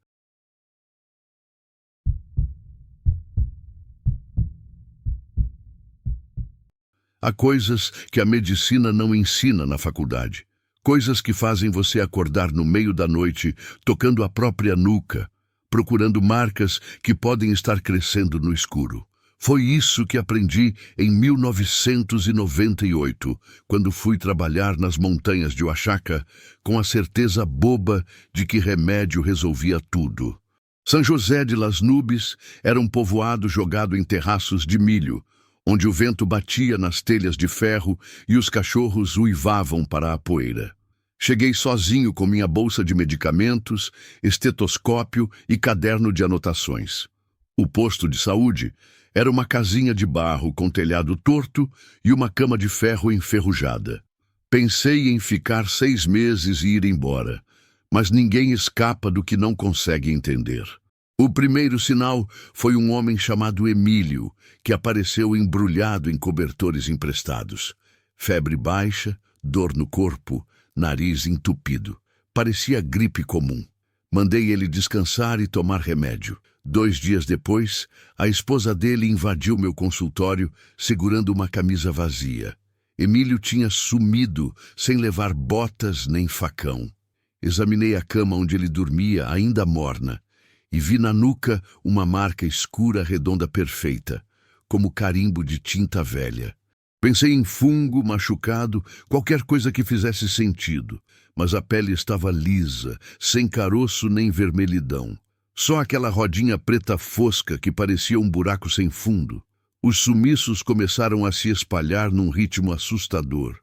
Há coisas que a medicina não ensina na faculdade. Coisas que fazem você acordar no meio da noite, tocando a própria nuca, procurando marcas que podem estar crescendo no escuro. Foi isso que aprendi em 1998, quando fui trabalhar nas montanhas de Oaxaca, com a certeza boba de que remédio resolvia tudo. São José de las Nubes era um povoado jogado em terraços de milho, onde o vento batia nas telhas de ferro e os cachorros uivavam para a poeira. Cheguei sozinho com minha bolsa de medicamentos, estetoscópio e caderno de anotações. O posto de saúde era uma casinha de barro com telhado torto e uma cama de ferro enferrujada. Pensei em ficar 6 meses e ir embora, mas ninguém escapa do que não consegue entender. O primeiro sinal foi um homem chamado Emílio, que apareceu embrulhado em cobertores emprestados. Febre baixa, dor no corpo, nariz entupido. Parecia gripe comum. Mandei ele descansar e tomar remédio. 2 dias depois, a esposa dele invadiu meu consultório, segurando uma camisa vazia. Emílio tinha sumido, sem levar botas nem facão. Examinei a cama onde ele dormia, ainda morna, e vi na nuca uma marca escura redonda perfeita, como carimbo de tinta velha. Pensei em fungo, machucado, qualquer coisa que fizesse sentido, mas a pele estava lisa, sem caroço nem vermelhidão. Só aquela rodinha preta fosca que parecia um buraco sem fundo. Os sumiços começaram a se espalhar num ritmo assustador.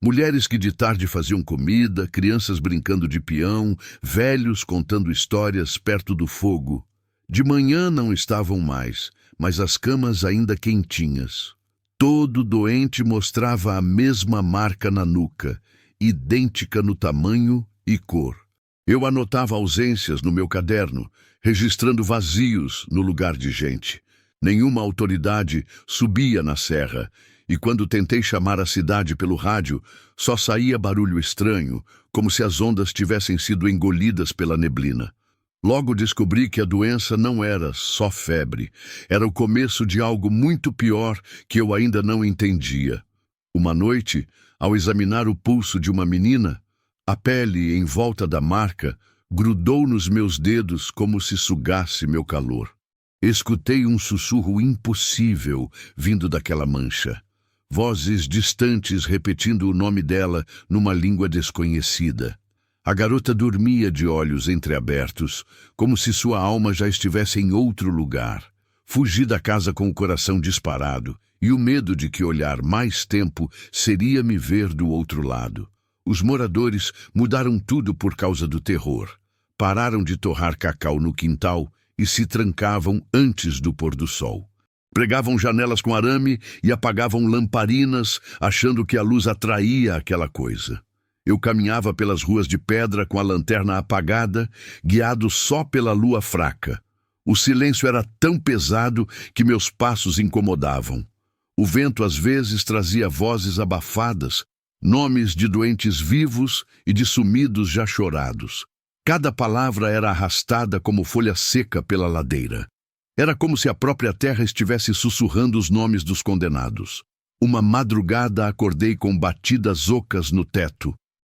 Mulheres que de tarde faziam comida, crianças brincando de peão, velhos contando histórias perto do fogo. De manhã não estavam mais, mas as camas ainda quentinhas. Todo doente mostrava a mesma marca na nuca, idêntica no tamanho e cor. Eu anotava ausências no meu caderno, registrando vazios no lugar de gente. Nenhuma autoridade subia na serra, e quando tentei chamar a cidade pelo rádio, só saía barulho estranho, como se as ondas tivessem sido engolidas pela neblina. Logo descobri que a doença não era só febre, era o começo de algo muito pior que eu ainda não entendia. Uma noite, ao examinar o pulso de uma menina, a pele em volta da marca grudou nos meus dedos como se sugasse meu calor. Escutei um sussurro impossível vindo daquela mancha. Vozes distantes repetindo o nome dela numa língua desconhecida. A garota dormia de olhos entreabertos, como se sua alma já estivesse em outro lugar. Fugi da casa com o coração disparado e o medo de que olhar mais tempo seria me ver do outro lado. Os moradores mudaram tudo por causa do terror. Pararam de torrar cacau no quintal e se trancavam antes do pôr do sol. Pregavam janelas com arame e apagavam lamparinas, achando que a luz atraía aquela coisa. Eu caminhava pelas ruas de pedra com a lanterna apagada, guiado só pela lua fraca. O silêncio era tão pesado que meus passos incomodavam. O vento às vezes trazia vozes abafadas, nomes de doentes vivos e de sumidos já chorados. Cada palavra era arrastada como folha seca pela ladeira. Era como se a própria terra estivesse sussurrando os nomes dos condenados. Uma madrugada acordei com batidas ocas no teto.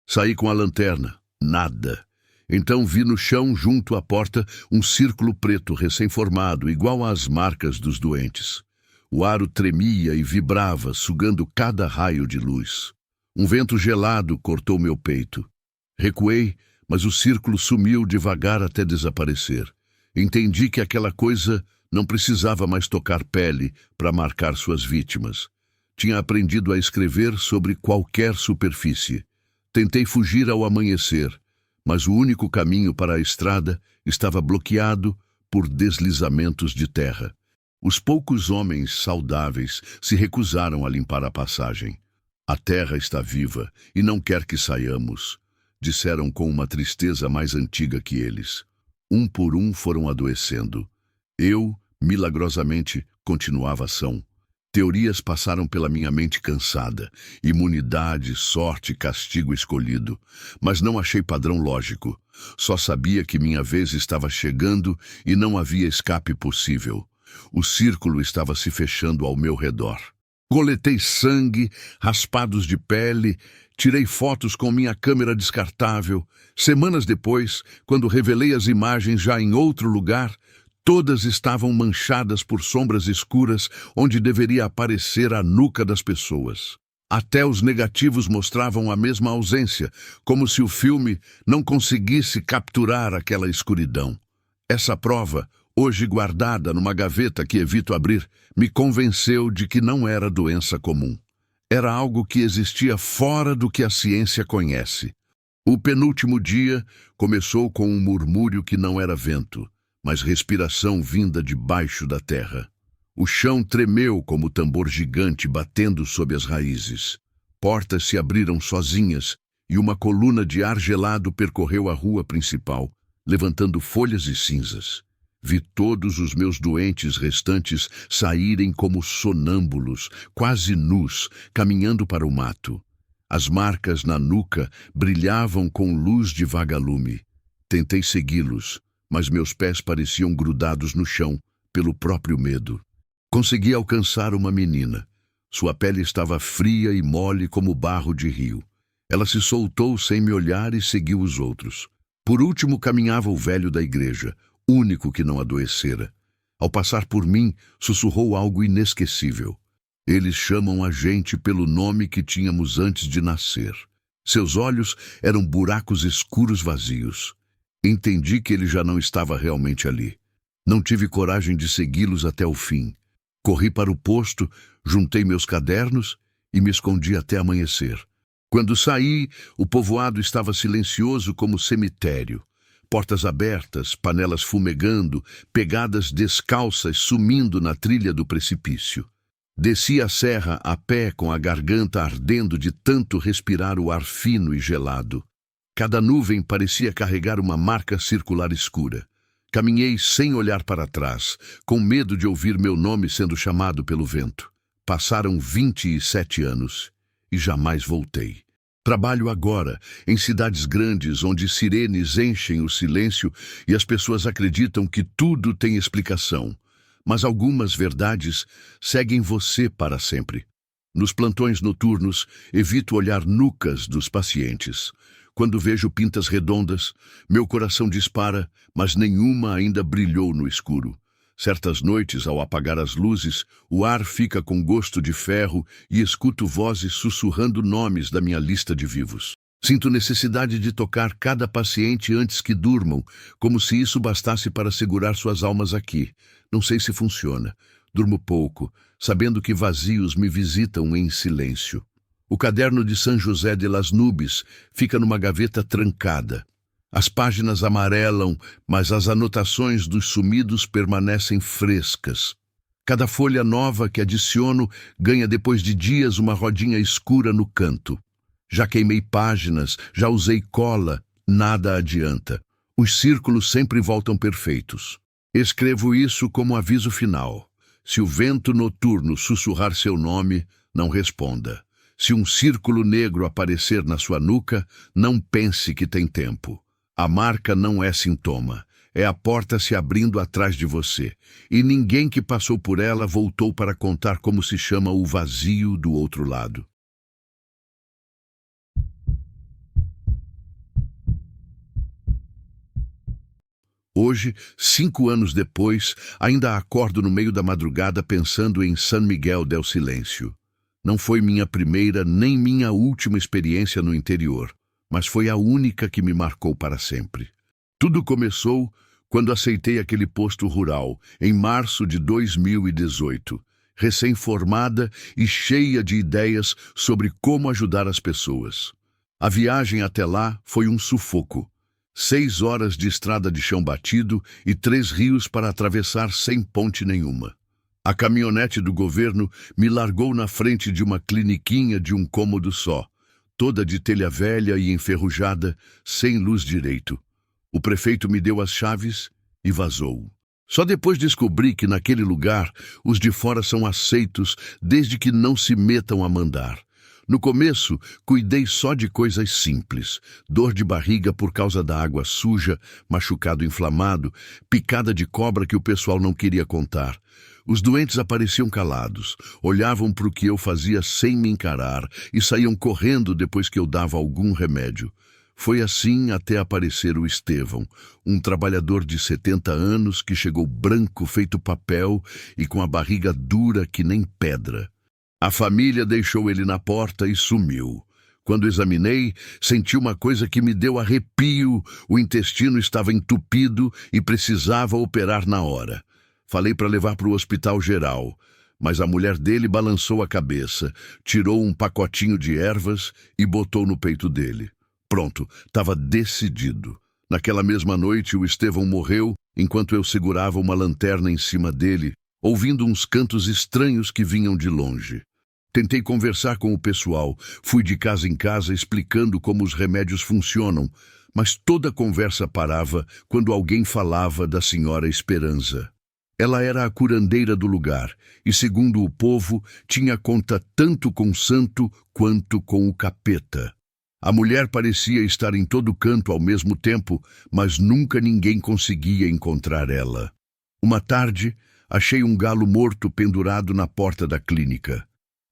Saí com a lanterna. Nada. Então vi no chão, junto à porta, um círculo preto recém-formado, igual às marcas dos doentes. O aro tremia e vibrava, sugando cada raio de luz. Um vento gelado cortou meu peito. Recuei, mas o círculo sumiu devagar até desaparecer. Entendi que aquela coisa não precisava mais tocar pele para marcar suas vítimas. Tinha aprendido a escrever sobre qualquer superfície. Tentei fugir ao amanhecer, mas o único caminho para a estrada estava bloqueado por deslizamentos de terra. Os poucos homens saudáveis se recusaram a limpar a passagem. A terra está viva e não quer que saiamos, disseram com uma tristeza mais antiga que eles. Um por um foram adoecendo. Eu, milagrosamente, continuava são. Teorias passaram pela minha mente cansada. Imunidade, sorte, castigo escolhido. Mas não achei padrão lógico. Só sabia que minha vez estava chegando e não havia escape possível. O círculo estava se fechando ao meu redor. Coletei sangue, raspados de pele, tirei fotos com minha câmera descartável. Semanas depois, quando revelei as imagens já em outro lugar, todas estavam manchadas por sombras escuras onde deveria aparecer a nuca das pessoas. Até os negativos mostravam a mesma ausência, como se o filme não conseguisse capturar aquela escuridão. Essa prova, hoje guardada numa gaveta que evito abrir, me convenceu de que não era doença comum. Era algo que existia fora do que a ciência conhece. O penúltimo dia começou com um murmúrio que não era vento, mas respiração vinda de baixo da terra. O chão tremeu como tambor gigante batendo sob as raízes. Portas se abriram sozinhas e uma coluna de ar gelado percorreu a rua principal, levantando folhas e cinzas. Vi todos os meus doentes restantes saírem como sonâmbulos, quase nus, caminhando para o mato. As marcas na nuca brilhavam com luz de vagalume. Tentei segui-los, mas meus pés pareciam grudados no chão pelo próprio medo. Consegui alcançar uma menina. Sua pele estava fria e mole como barro de rio. Ela se soltou sem me olhar e seguiu os outros. Por último caminhava o velho da igreja, único que não adoecera. Ao passar por mim, sussurrou algo inesquecível. Eles chamam a gente pelo nome que tínhamos antes de nascer. Seus olhos eram buracos escuros vazios. Entendi que ele já não estava realmente ali. Não tive coragem de segui-los até o fim. Corri para o posto, juntei meus cadernos e me escondi até amanhecer. Quando saí, o povoado estava silencioso como cemitério. Portas abertas, panelas fumegando, pegadas descalças sumindo na trilha do precipício. Desci a serra a pé com a garganta ardendo de tanto respirar o ar fino e gelado. Cada nuvem parecia carregar uma marca circular escura. Caminhei sem olhar para trás, com medo de ouvir meu nome sendo chamado pelo vento. Passaram 27 anos e jamais voltei. Trabalho agora em cidades grandes onde sirenes enchem o silêncio e as pessoas acreditam que tudo tem explicação. Mas algumas verdades seguem você para sempre. Nos plantões noturnos, evito olhar nucas dos pacientes. Quando vejo pintas redondas, meu coração dispara, mas nenhuma ainda brilhou no escuro. Certas noites, ao apagar as luzes, o ar fica com gosto de ferro e escuto vozes sussurrando nomes da minha lista de vivos. Sinto necessidade de tocar cada paciente antes que durmam, como se isso bastasse para segurar suas almas aqui. Não sei se funciona. Durmo pouco, sabendo que vazios me visitam em silêncio. O caderno de São José de las Nubes fica numa gaveta trancada. As páginas amarelam, mas as anotações dos sumidos permanecem frescas. Cada folha nova que adiciono ganha depois de dias uma rodinha escura no canto. Já queimei páginas, já usei cola, nada adianta. Os círculos sempre voltam perfeitos. Escrevo isso como aviso final. Se o vento noturno sussurrar seu nome, não responda. Se um círculo negro aparecer na sua nuca, não pense que tem tempo. A marca não é sintoma, é a porta se abrindo atrás de você. E ninguém que passou por ela voltou para contar como se chama o vazio do outro lado. Hoje, 5 anos depois, ainda acordo no meio da madrugada pensando em San Miguel del Silêncio. Não foi minha primeira nem minha última experiência no interior, mas foi a única que me marcou para sempre. Tudo começou quando aceitei aquele posto rural, em março de 2018, recém-formada e cheia de ideias sobre como ajudar as pessoas. A viagem até lá foi um sufoco. 6 horas de estrada de chão batido e 3 rios para atravessar sem ponte nenhuma. A caminhonete do governo me largou na frente de uma cliniquinha de um cômodo só, toda de telha velha e enferrujada, sem luz direito. O prefeito me deu as chaves e vazou. Só depois descobri que naquele lugar os de fora são aceitos desde que não se metam a mandar. No começo, cuidei só de coisas simples. Dor de barriga por causa da água suja, machucado inflamado, picada de cobra que o pessoal não queria contar. Os doentes apareciam calados, olhavam para o que eu fazia sem me encarar e saíam correndo depois que eu dava algum remédio. Foi assim até aparecer o Estevão, um trabalhador de 70 anos que chegou branco feito papel e com a barriga dura que nem pedra. A família deixou ele na porta e sumiu. Quando examinei, senti uma coisa que me deu arrepio. O intestino estava entupido e precisava operar na hora. Falei para levar para o hospital geral, mas a mulher dele balançou a cabeça, tirou um pacotinho de ervas e botou no peito dele. Pronto, estava decidido. Naquela mesma noite, o Estevão morreu enquanto eu segurava uma lanterna em cima dele, ouvindo uns cantos estranhos que vinham de longe. Tentei conversar com o pessoal, fui de casa em casa explicando como os remédios funcionam, mas toda a conversa parava quando alguém falava da senhora Esperança. Ela era a curandeira do lugar e, segundo o povo, tinha conta tanto com o santo quanto com o capeta. A mulher parecia estar em todo canto ao mesmo tempo, mas nunca ninguém conseguia encontrar ela. Uma tarde, achei um galo morto pendurado na porta da clínica.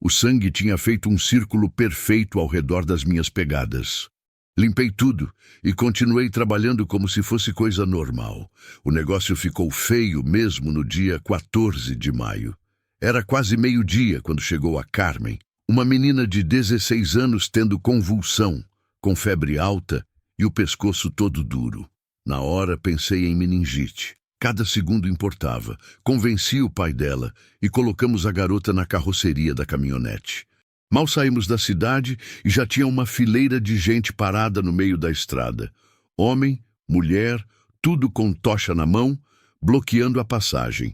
O sangue tinha feito um círculo perfeito ao redor das minhas pegadas. Limpei tudo e continuei trabalhando como se fosse coisa normal. O negócio ficou feio mesmo no dia 14 de maio. Era quase meio-dia quando chegou a Carmen, uma menina de 16 anos tendo convulsão, com febre alta e o pescoço todo duro. Na hora pensei em meningite. Cada segundo importava. Convenci o pai dela e colocamos a garota na carroceria da caminhonete. Mal saímos da cidade e já tinha uma fileira de gente parada no meio da estrada. Homem, mulher, tudo com tocha na mão, bloqueando a passagem.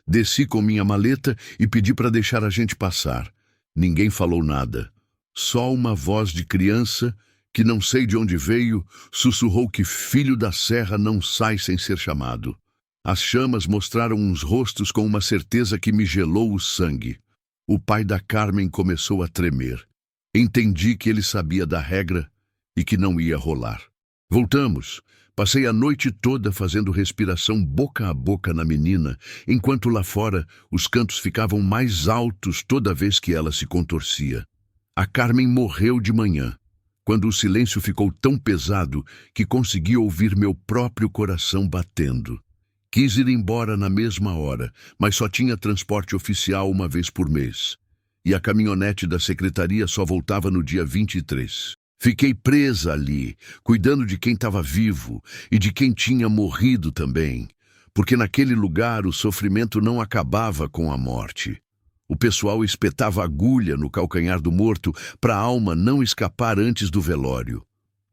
Desci com minha maleta e pedi para deixar a gente passar. Ninguém falou nada. Só uma voz de criança, que não sei de onde veio, sussurrou que filho da serra não sai sem ser chamado. As chamas mostraram uns rostos com uma certeza que me gelou o sangue. O pai da Carmen começou a tremer. Entendi que ele sabia da regra e que não ia rolar. Voltamos. Passei a noite toda fazendo respiração boca a boca na menina, enquanto lá fora os cantos ficavam mais altos toda vez que ela se contorcia. A Carmen morreu de manhã, quando o silêncio ficou tão pesado que consegui ouvir meu próprio coração batendo. Quis ir embora na mesma hora, mas só tinha transporte oficial uma vez por mês. E a caminhonete da secretaria só voltava no dia 23. Fiquei presa ali, cuidando de quem estava vivo e de quem tinha morrido também, porque naquele lugar o sofrimento não acabava com a morte. O pessoal espetava agulha no calcanhar do morto para a alma não escapar antes do velório.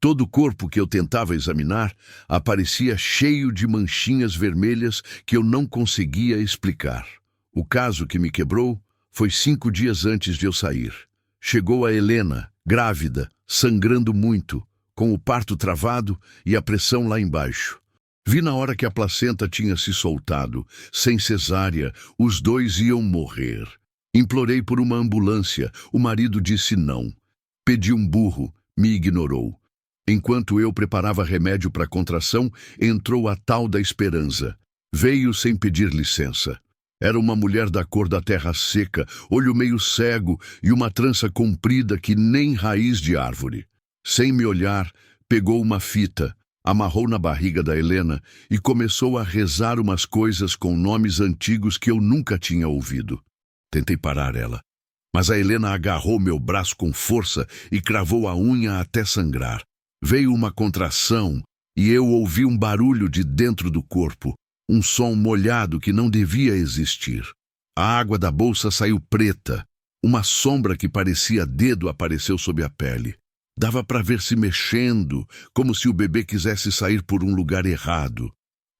Todo o corpo que eu tentava examinar aparecia cheio de manchinhas vermelhas que eu não conseguia explicar. O caso que me quebrou foi 5 dias antes de eu sair. Chegou a Helena, grávida, sangrando muito, com o parto travado e a pressão lá embaixo. Vi na hora que a placenta tinha se soltado. Sem cesárea, os 2 iam morrer. Implorei por uma ambulância. O marido disse não. Pedi um burro. Me ignorou. Enquanto eu preparava remédio para a contração, entrou a tal da Esperança. Veio sem pedir licença. Era uma mulher da cor da terra seca, olho meio cego e uma trança comprida que nem raiz de árvore. Sem me olhar, pegou uma fita, amarrou na barriga da Helena e começou a rezar umas coisas com nomes antigos que eu nunca tinha ouvido. Tentei parar ela, mas a Helena agarrou meu braço com força e cravou a unha até sangrar. Veio uma contração e eu ouvi um barulho de dentro do corpo, um som molhado que não devia existir. A água da bolsa saiu preta. Uma sombra que parecia dedo apareceu sob a pele. Dava para ver se mexendo, como se o bebê quisesse sair por um lugar errado.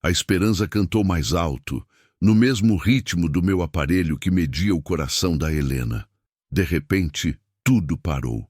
A Esperança cantou mais alto, no mesmo ritmo do meu aparelho que media o coração da Helena. De repente, tudo parou.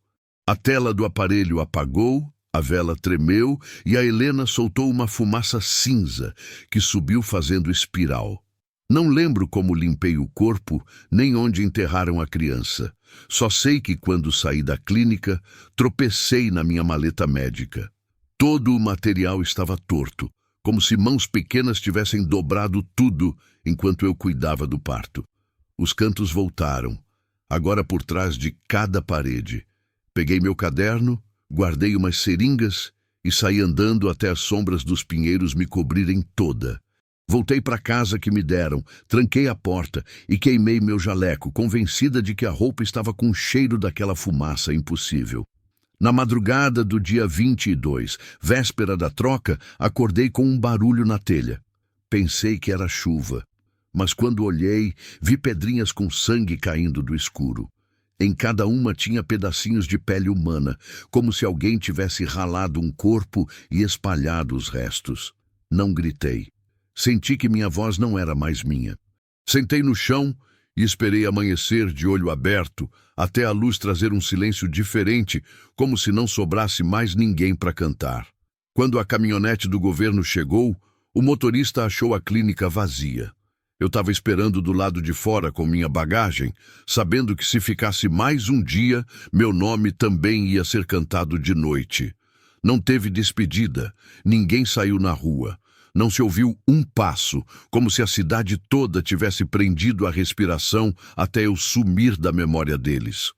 A tela do aparelho apagou, a vela tremeu e a Helena soltou uma fumaça cinza que subiu fazendo espiral. Não lembro como limpei o corpo, nem onde enterraram a criança. Só sei que quando saí da clínica, tropecei na minha maleta médica. Todo o material estava torto, como se mãos pequenas tivessem dobrado tudo enquanto eu cuidava do parto. Os cantos voltaram, agora por trás de cada parede. Peguei meu caderno, guardei umas seringas e saí andando até as sombras dos pinheiros me cobrirem toda. Voltei para a casa que me deram, tranquei a porta e queimei meu jaleco, convencida de que a roupa estava com cheiro daquela fumaça impossível. Na madrugada do dia 22, véspera da troca, acordei com um barulho na telha. Pensei que era chuva, mas quando olhei, vi pedrinhas com sangue caindo do escuro. Em cada uma tinha pedacinhos de pele humana, como se alguém tivesse ralado um corpo e espalhado os restos. Não gritei. Senti que minha voz não era mais minha. Sentei no chão e esperei amanhecer de olho aberto, até a luz trazer um silêncio diferente, como se não sobrasse mais ninguém para cantar. Quando a caminhonete do governo chegou, o motorista achou a clínica vazia. Eu estava esperando do lado de fora com minha bagagem, sabendo que se ficasse mais um dia, meu nome também ia ser cantado de noite. Não teve despedida, ninguém saiu na rua. Não se ouviu um passo, como se a cidade toda tivesse prendido a respiração até eu sumir da memória deles.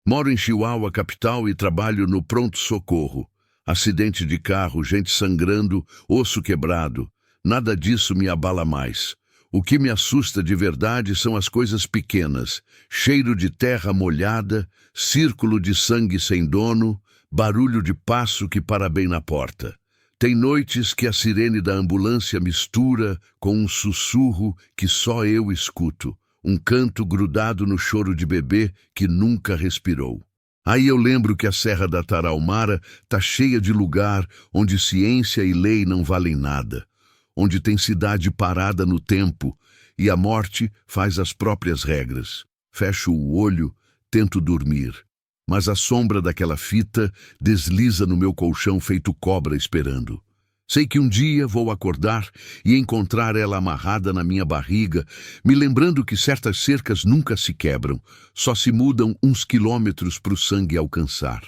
Moro em Chihuahua, capital, e trabalho no pronto-socorro. Acidente de carro, gente sangrando, osso quebrado. Nada disso me abala mais. O que me assusta de verdade são as coisas pequenas. Cheiro de terra molhada, círculo de sangue sem dono, barulho de passo que para bem na porta. Tem noites que a sirene da ambulância mistura com um sussurro que só eu escuto. Um canto grudado no choro de bebê que nunca respirou. Aí eu lembro que a Serra da Tarahumara tá cheia de lugar onde ciência e lei não valem nada, onde tem cidade parada no tempo e a morte faz as próprias regras. Fecho o olho, tento dormir, mas a sombra daquela fita desliza no meu colchão feito cobra esperando. Sei que um dia vou acordar e encontrar ela amarrada na minha barriga, me lembrando que certas cercas nunca se quebram, só se mudam uns quilômetros para o sangue alcançar.